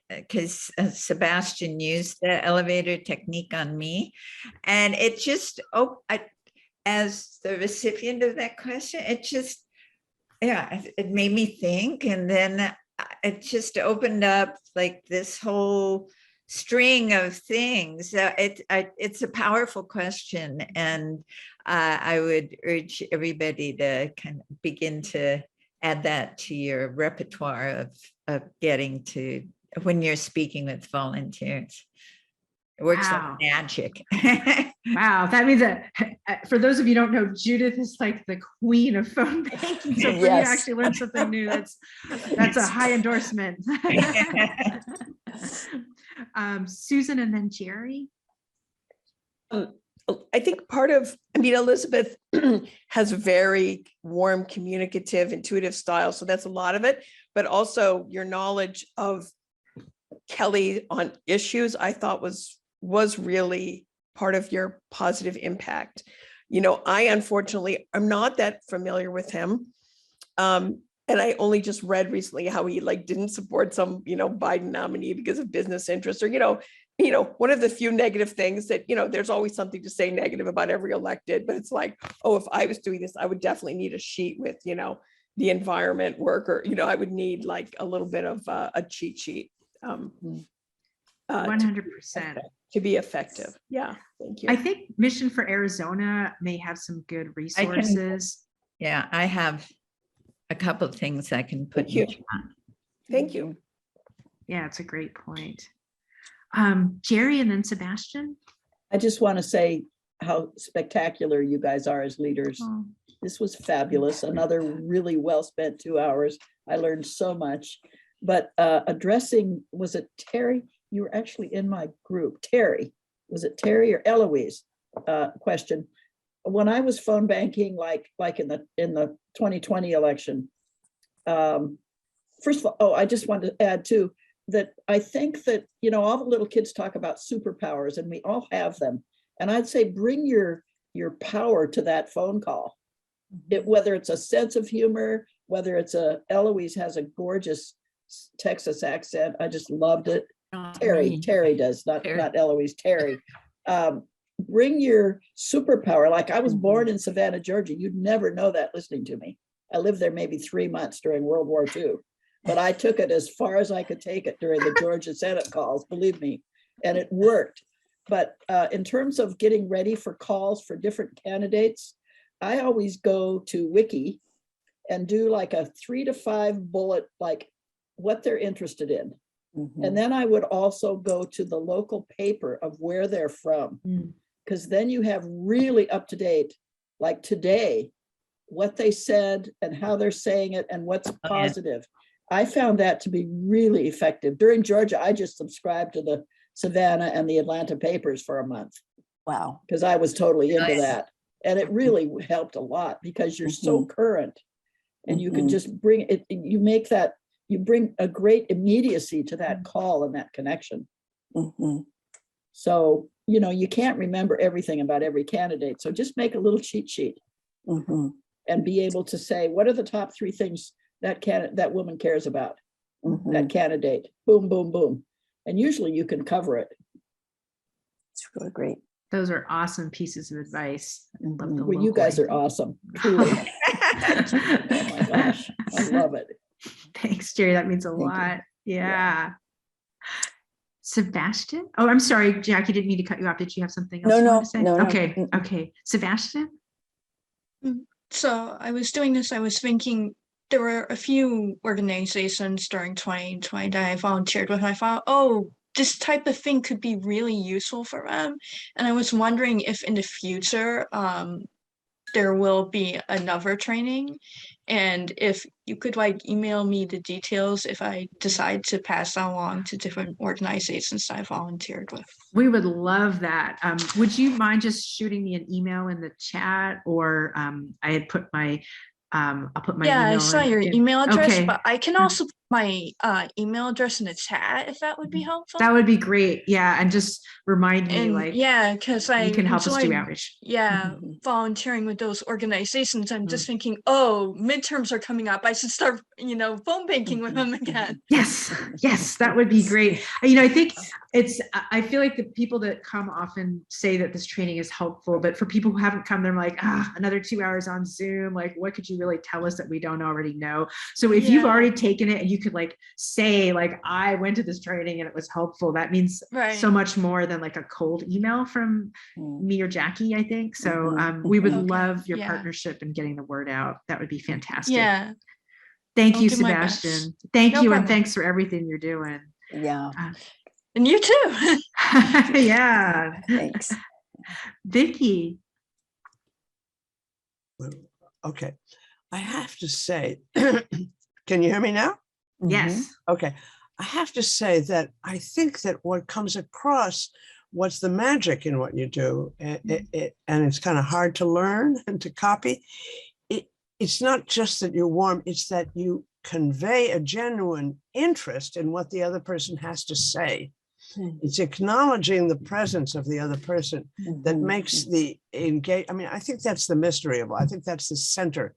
because Sebastian used the elevator technique on me, and it just, as the recipient of that question, it made me think, and then it just opened up like this whole string of things. It's a powerful question, and I would urge everybody to kind of begin to add that to your repertoire of getting to when you're speaking with volunteers. It works like magic. Wow. That means that for those of you who don't know, Judith is like the queen of phone banking. So for you to actually learn something new, that's a high endorsement. Susan and then Jerry. I think Elizabeth has a very warm, communicative, intuitive style. So that's a lot of it, but also your knowledge of Kelly on issues, I thought was really part of your positive impact. I unfortunately, I'm not that familiar with him. And And I only just read recently how he like didn't support some, Biden nominee because of business interests, or, one of the few negative things that, there's always something to say negative about every elected, but it's like, oh, if I was doing this, I would definitely need a sheet with, the environment work, or, I would need like a little bit of a cheat sheet. 100%. To be effective. Yeah. Thank you. I think Mission for Arizona may have some good resources. Yeah, I have a couple of things I can put Thank you. in chat. Thank you. Yeah, it's a great point. Jerry and then Sebastian. I just want to say how spectacular you guys are as leaders. Oh. This was fabulous. Another really well spent 2 hours. I learned so much. But addressing, was it Terry? You were actually in my group. Terry, was it Terry or Eloise? Question. When I was phone banking, like in the 2020 election, first of all, I just wanted to add too that I think that all the little kids talk about superpowers, and we all have them. And I'd say bring your power to that phone call. Whether it's a sense of humor, whether it's Eloise has a gorgeous Texas accent. I just loved it. Terry does, not Eloise, Terry. Bring your superpower. Like I was born in Savannah, Georgia. You'd never know that listening to me. I lived there maybe 3 months during World War II, but I took it as far as I could take it during the Georgia Senate calls, believe me, and it worked. But in terms of getting ready for calls for different candidates, I always go to Wiki and do like a 3 to 5 bullet, like what they're interested in. And then I would also go to the local paper of where they're from, because then you have really up to date, like today, what they said and how they're saying it and what's positive. I found that to be really effective. During Georgia, I just subscribed to the Savannah and the Atlanta papers for a month. Wow. Because I was totally into that. And it really helped a lot because you're so current, and you can just bring it, you bring a great immediacy to that call and that connection. So, you can't remember everything about every candidate. So just make a little cheat sheet and be able to say, what are the top 3 things that woman cares about, that candidate, boom, boom, boom. And usually you can cover it. It's really great. Those are awesome pieces of advice. I love the Well, you guys are awesome, truly. Oh my gosh, I love it. Thanks, Jerry. That means a lot. Yeah. Sebastian? Oh, I'm sorry, Jackie, didn't mean to cut you off. Did you have something else you want to say? No. Okay. Sebastian? So I was doing this, I was thinking there were a few organizations during 2020 that I volunteered with. I thought, oh, this type of thing could be really useful for them. And I was wondering if in the future, there will be another training, and if you could email me the details if I decide to pass that along to different organizations that I volunteered with. We would love that. Would you mind just shooting me an email in the chat, or I had put my I'll put my email. I saw your email address, okay. But I can also put my email address in the chat if that would be helpful. That would be great. Yeah, and just remind me, because you can help us do outreach. Volunteering with those organizations. I'm just thinking, oh, midterms are coming up. I should start, phone banking with them again. Yes, that would be great. I think I feel like the people that come often say that this training is helpful, but for people who haven't come, they're like, another 2 hours on Zoom. Like, what could you really tell us that we don't already know? So if you've already taken it and you could say I went to this training and it was helpful, that means so much more than a cold email from me or Jackie, I think. So we would love your partnership in getting the word out. That would be fantastic. Yeah. Thank you, Sebastian. Thank you. Problem. And thanks for everything you're doing. Yeah. And you too. Yeah. Thanks. Vicky. Okay. I have to say, can you hear me now? Yes. Okay. I have to say that I think that what comes across, what's the magic in what you do, and it's kind of hard to learn and to copy. It's not just that you're warm, it's that you convey a genuine interest in what the other person has to say. It's acknowledging the presence of the other person that makes the engage. I mean, I think that's the mystery of it. I think that's the center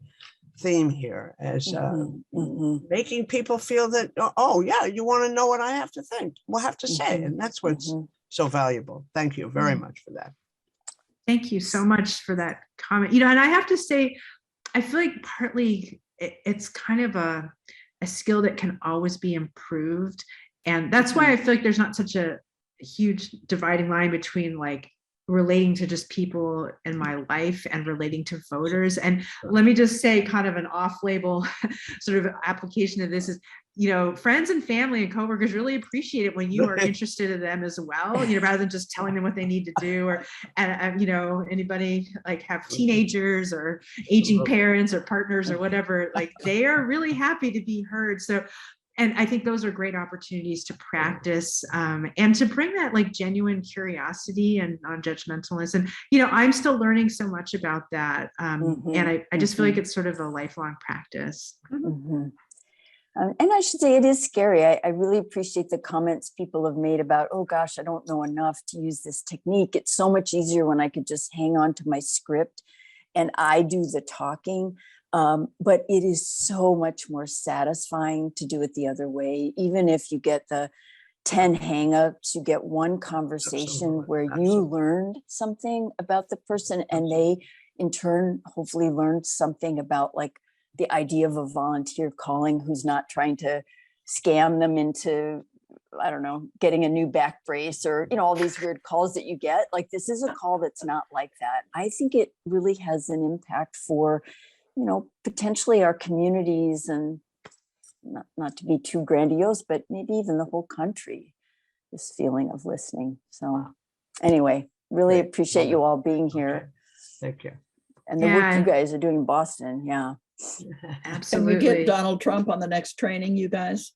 theme here as mhm. making people feel that, oh yeah, you want to know what I have to think, we'll have to say. Mhm, And that's what's mhm. so valuable. Thank you very much for that. Thank you so much for that comment. And I have to say, I feel like partly it's kind of a skill that can always be improved. And that's why I feel like there's not such a huge dividing line between like relating to just people in my life and relating to voters. And let me just say, kind of an off-label sort of application of this is, friends and family and coworkers really appreciate it when you are interested in them as well, rather than just telling them what they need to do, or, anybody like have teenagers or aging parents or partners or whatever, like they are really happy to be heard. So, and I think those are great opportunities to practice and to bring that like genuine curiosity and non-judgmentalness. And, I'm still learning so much about that. And I just feel like it's sort of a lifelong practice. And I should say it is scary. I really appreciate the comments people have made about, oh gosh, I don't know enough to use this technique. It's so much easier when I could just hang on to my script and I do the talking. But it is so much more satisfying to do it the other way. Even if you get the 10 hangups, you get one conversation where you learned something about the person and they in turn hopefully learned something about like the idea of a volunteer calling who's not trying to scam them into, I don't know, getting a new back brace or, all these weird calls that you get. Like this is a call that's not like that. I think it really has an impact for, potentially our communities and not to be too grandiose, but maybe even the whole country, this feeling of listening. So anyway, really appreciate you all being here. Okay. Thank you. And the work you guys are doing in Boston. Yeah. Absolutely. Can we get Donald Trump on the next training, you guys?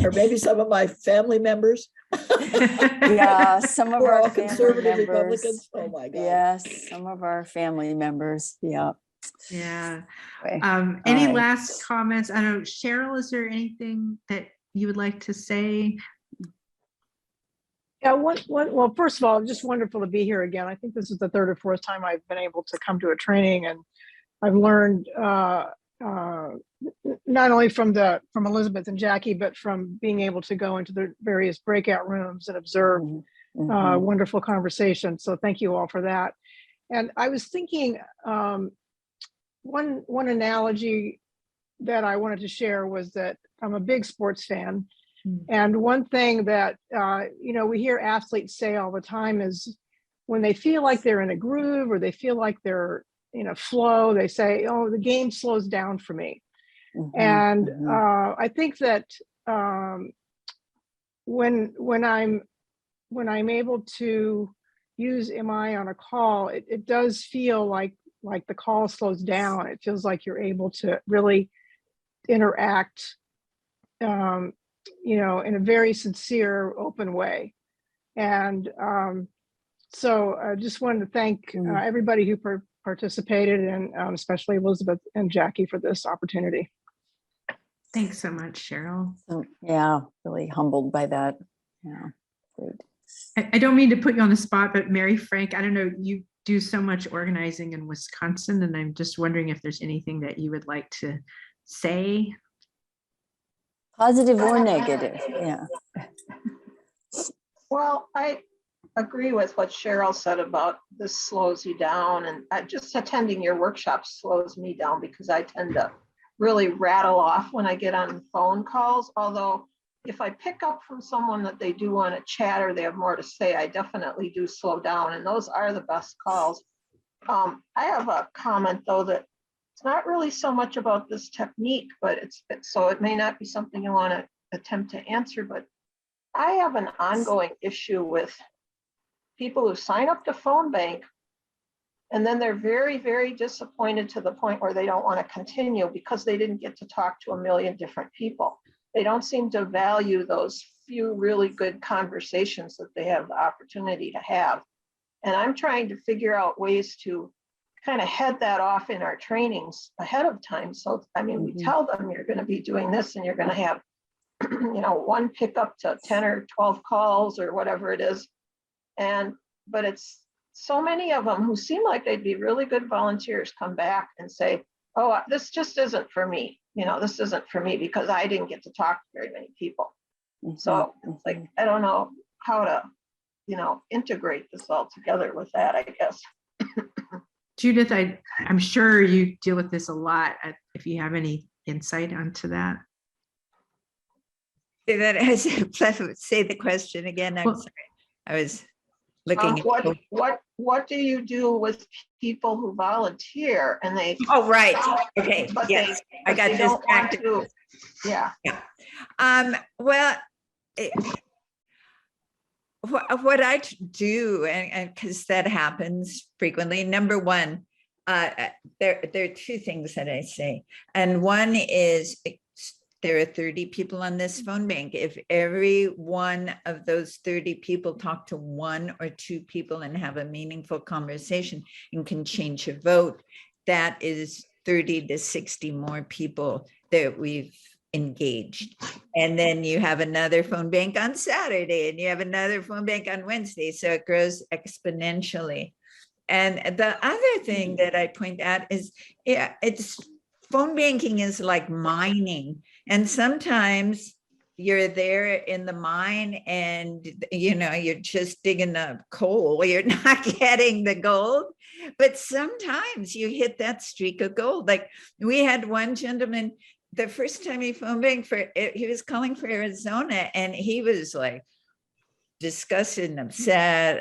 Or maybe some of my family members. Yeah, some of our conservative members. Republicans. Oh my God. Yes, some of our family members. Yeah. Yeah. Okay. Any right. last comments? I don't know, Cheryl, is there anything that you would like to say? Yeah, well, first of all, just wonderful to be here again. I think this is the third or fourth time I've been able to come to a training, and I've learned not only from Elizabeth and Jackie, but from being able to go into the various breakout rooms and observe wonderful conversations. So thank you all for that. And I was thinking one analogy that I wanted to share was that I'm a big sports fan. And one thing that, we hear athletes say all the time is when they feel like they're in a groove or they feel like they're in a flow, they say, oh, the game slows down for me. And I think that when I'm able to use MI on a call, it does feel like the call slows down. It feels like you're able to really interact in a very sincere, open way. And so I just wanted to thank everybody who participated, and especially Elizabeth and Jackie for this opportunity. Thanks so much, Cheryl. Yeah, really humbled by that. Yeah, great. I don't mean to put you on the spot, but Mary Frank, I don't know, you do so much organizing in Wisconsin, and I'm just wondering if there's anything that you would like to say. Positive or negative, yeah. Well, I agree with what Cheryl said about this slows you down, and just attending your workshops slows me down because I tend to really rattle off when I get on phone calls. Although if I pick up from someone that they do want to chat or they have more to say, I definitely do slow down, and those are the best calls. I have a comment though that it's not really so much about this technique, but so it may not be something you want to attempt to answer, but I have an ongoing issue with people who sign up to phone bank and then they're very, very disappointed to the point where they don't want to continue because they didn't get to talk to a million different people. They don't seem to value those few really good conversations that they have the opportunity to have. And I'm trying to figure out ways to kind of head that off in our trainings ahead of time. So, we tell them you're going to be doing this and you're going to have, one pickup to 10 or 12 calls or whatever it is. But it's so many of them who seem like they'd be really good volunteers come back and say, oh, this just isn't for me. This isn't for me because I didn't get to talk to very many people. So it's like, I don't know how to, integrate this all together with that, I guess. Judith, I'm sure you deal with this a lot. If you have any insight onto that. Say the question again. I'm sorry. I was looking. What do you do with people who volunteer and they? Oh, right. Okay. Yes, I got distracted. Yeah. Well, what I do, and because that happens frequently. Number one, there are two things that I say, and one is there are 30 people on this phone bank. If every one of those 30 people talk to one or two people and have a meaningful conversation and can change a vote, that is 30 to 60 more people that we've engaged. And then you have another phone bank on Saturday and you have another phone bank on Wednesday. So it grows exponentially. And the other thing that I point out is, it's phone banking is like mining. And sometimes you're there in the mine and, you're just digging the coal. You're not getting the gold, but sometimes you hit that streak of gold. Like we had one gentleman, the first time he phone banked he was calling for Arizona and he was like disgusted and upset.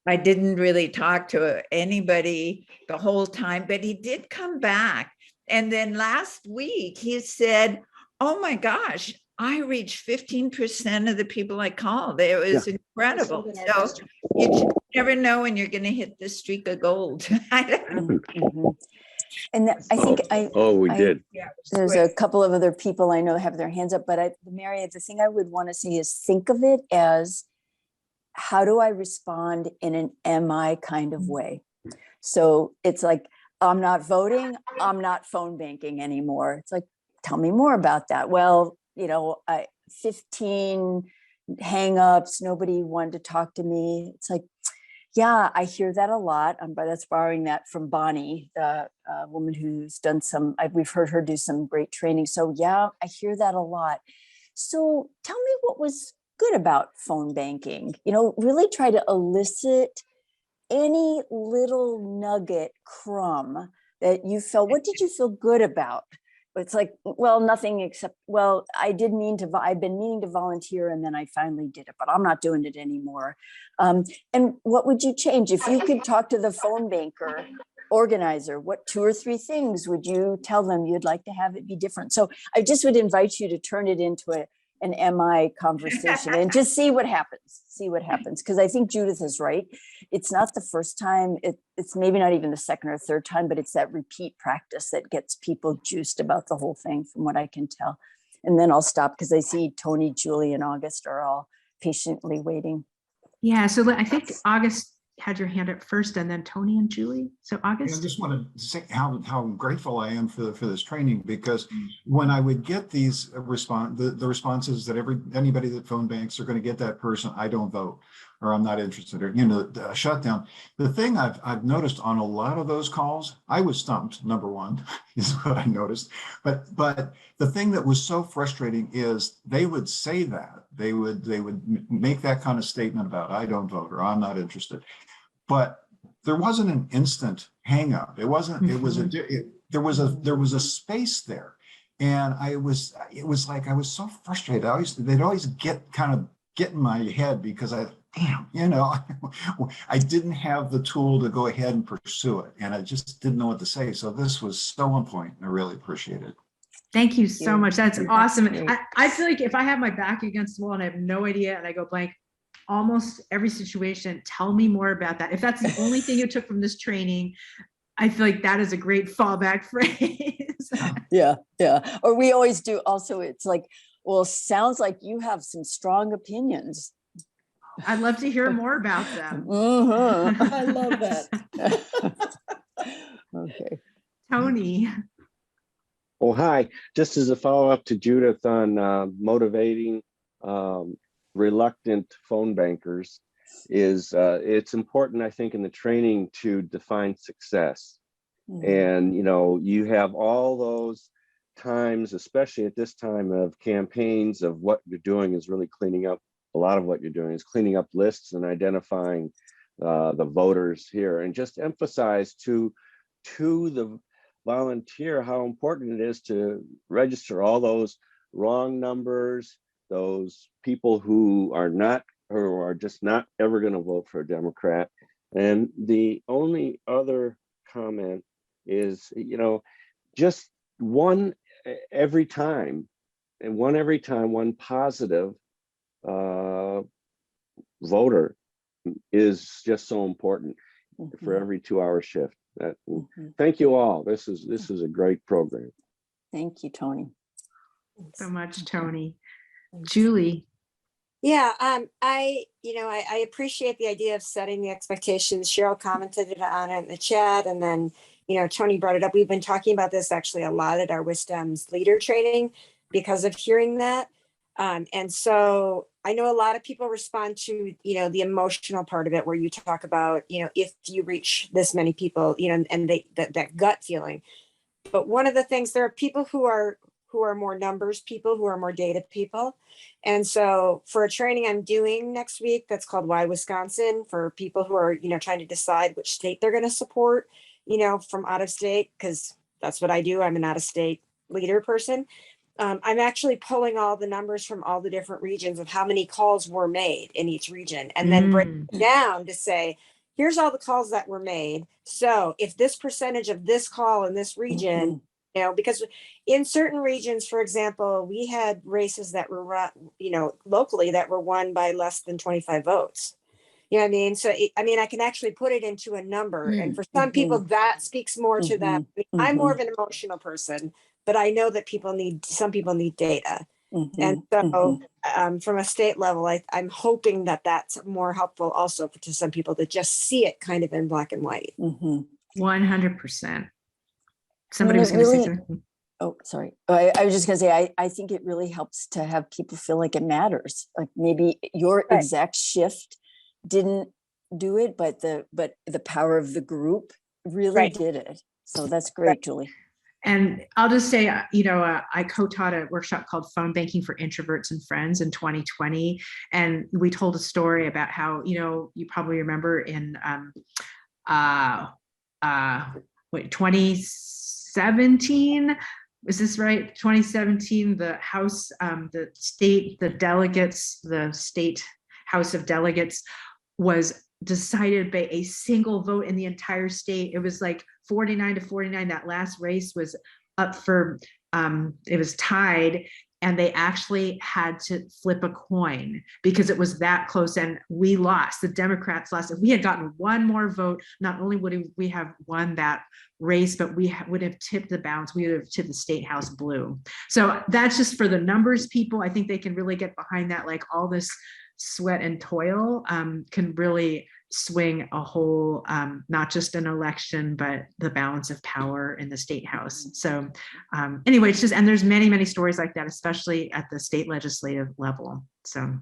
I didn't really talk to anybody the whole time, but he did come back. And then last week he said, oh my gosh, I reached 15% of the people I called. It was incredible. So you just never know when you're going to hit the streak of gold. I don't know. And I think we did. There's a couple of other people I know have their hands up, but Mary, the thing I would want to say is think of it as, how do I respond in an am I kind of way? So it's like, I'm not voting, I'm not phone banking anymore. It's like, tell me more about that. Well, 15 hangups, nobody wanted to talk to me. It's like, yeah, I hear that a lot. That's borrowing that from Bonnie, the woman who's done we've heard her do some great training. So yeah, I hear that a lot. So tell me what was good about phone banking. Really try to elicit any little nugget crumb that you felt. What did you feel good about? It's like, well, nothing except, well, I've been meaning to volunteer and then I finally did it, but I'm not doing it anymore. And what would you change? If you could talk to the phone banker organizer, what 2 or 3 things would you tell them you'd like to have it be different? So I just would invite you to turn it into an MI conversation and just see what happens. Because I think Judith is right. It's not the first time. It's maybe not even the second or third time, but it's that repeat practice that gets people juiced about the whole thing, from what I can tell. And then I'll stop because I see Tony, Julie, and August are all patiently waiting. Yeah, so I think August had your hand up first, and then Tony and Julie. So August. I just want to say how grateful I am for this training, because when I would get these the responses that anybody that phone banks are going to get that person, I don't vote, or I'm not interested, or the shutdown. The thing I've noticed on a lot of those calls, I was stumped. Number one is what I noticed, but the thing that was so frustrating is they would say that they would make that kind of statement about I don't vote or I'm not interested. But there wasn't an instant hang up. It wasn't, there was a space there. And it was like, I was so frustrated. They'd always get in my head because I didn't have the tool to go ahead and pursue it. And I just didn't know what to say. So this was so on point. I really appreciate it. Thank you so much. That's awesome. I feel like if I have my back against the wall and I have no idea and I go blank, almost every situation, tell me more about that. If that's the only thing you took from this training, I feel like that is a great fallback phrase. Yeah. Or we always do also, it's like, well, sounds like you have some strong opinions. I'd love to hear more about them. I love that. Okay. Tony. Oh, hi. Just as a follow-up to Judith on motivating reluctant phone bankers, is it's important, I think, in the training to define success. And, you know, you have all those times, especially at this time of campaigns, of what you're doing is really cleaning up. A lot of what you're doing is cleaning up lists and identifying the voters here, and just emphasize to the volunteer how important it is to register all those wrong numbers, those people who are just not ever going to vote for a Democrat. And the only other comment is, you know, just one positive voter is just so important for every 2-hour shift. Thank you all. This is a great program. Thank you, Tony. So much, Tony. Julie. Yeah, I appreciate the idea of setting the expectations. Cheryl commented on it in the chat, and then, you know, Tony brought it up. We've been talking about this actually a lot at our Wisdom's leader training because of hearing that. And so I know a lot of people respond to, you know, the emotional part of it, where you talk about, you know, if you reach this many people, you know, and that gut feeling. But one of the things, there are people who are more numbers people, who are more data people. And so for a training I'm doing next week, that's called Why Wisconsin, for people who are, you know, trying to decide which state they're going to support, you know, from out of state, because that's what I do. I'm an out of state leader person. I'm actually pulling all the numbers from all the different regions of how many calls were made in each region, and then break it down to say, here's all the calls that were made. So if this percentage of this call in this region, you know, because in certain regions, for example, we had races that were run, you know, locally, that were won by less than 25 votes. You know what I mean? So, I can actually put it into a number. And for some people, that speaks more to them. I'm more of an emotional person, but I know that some people need data. And so from a state level, I'm hoping that that's more helpful also to some people that just see it kind of in black and white. 100%. Somebody was going to say something. Oh, sorry. I was just going to say, I think it really helps to have people feel like it matters. Like maybe your exact shift didn't do it, but the power of the group really did it. So that's great, Julie. And I'll just say, you know, I co-taught a workshop called Phone Banking for Introverts and Friends in 2020. And we told a story about how, you know, you probably remember in 2017, is this right? 2017, the House, the state House of Delegates was decided by a single vote in the entire state. It was like 49-49. That last race was up for, it was tied, and they actually had to flip a coin because it was that close, and we lost. The Democrats lost. If we had gotten one more vote, not only would we have won that race, but we would have tipped the balance. We would have tipped the state house blue. So that's just for the numbers people. I think they can really get behind that. Like all this sweat and toil can really swing a whole, not just an election, but the balance of power in the state house. So anyway, it's just, and there's many, many stories like that, especially at the state legislative level. So,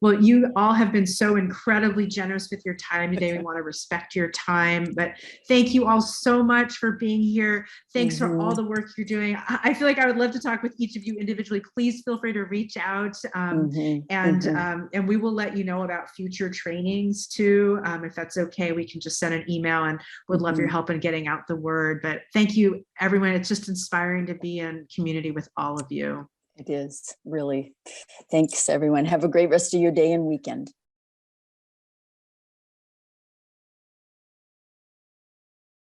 well, you all have been so incredibly generous with your time today. We want to respect your time, but thank you all so much for being here. Thanks for all the work you're doing. I feel like I would love to talk with each of you individually. Please feel free to reach out, and we will let you know about future trainings too. If that's okay, we can just send an email, and would love your help in getting out the word. But thank you, everyone. It's just inspiring to be in community with all of you. It is really. Thanks, everyone. Have a great rest of your day and weekend.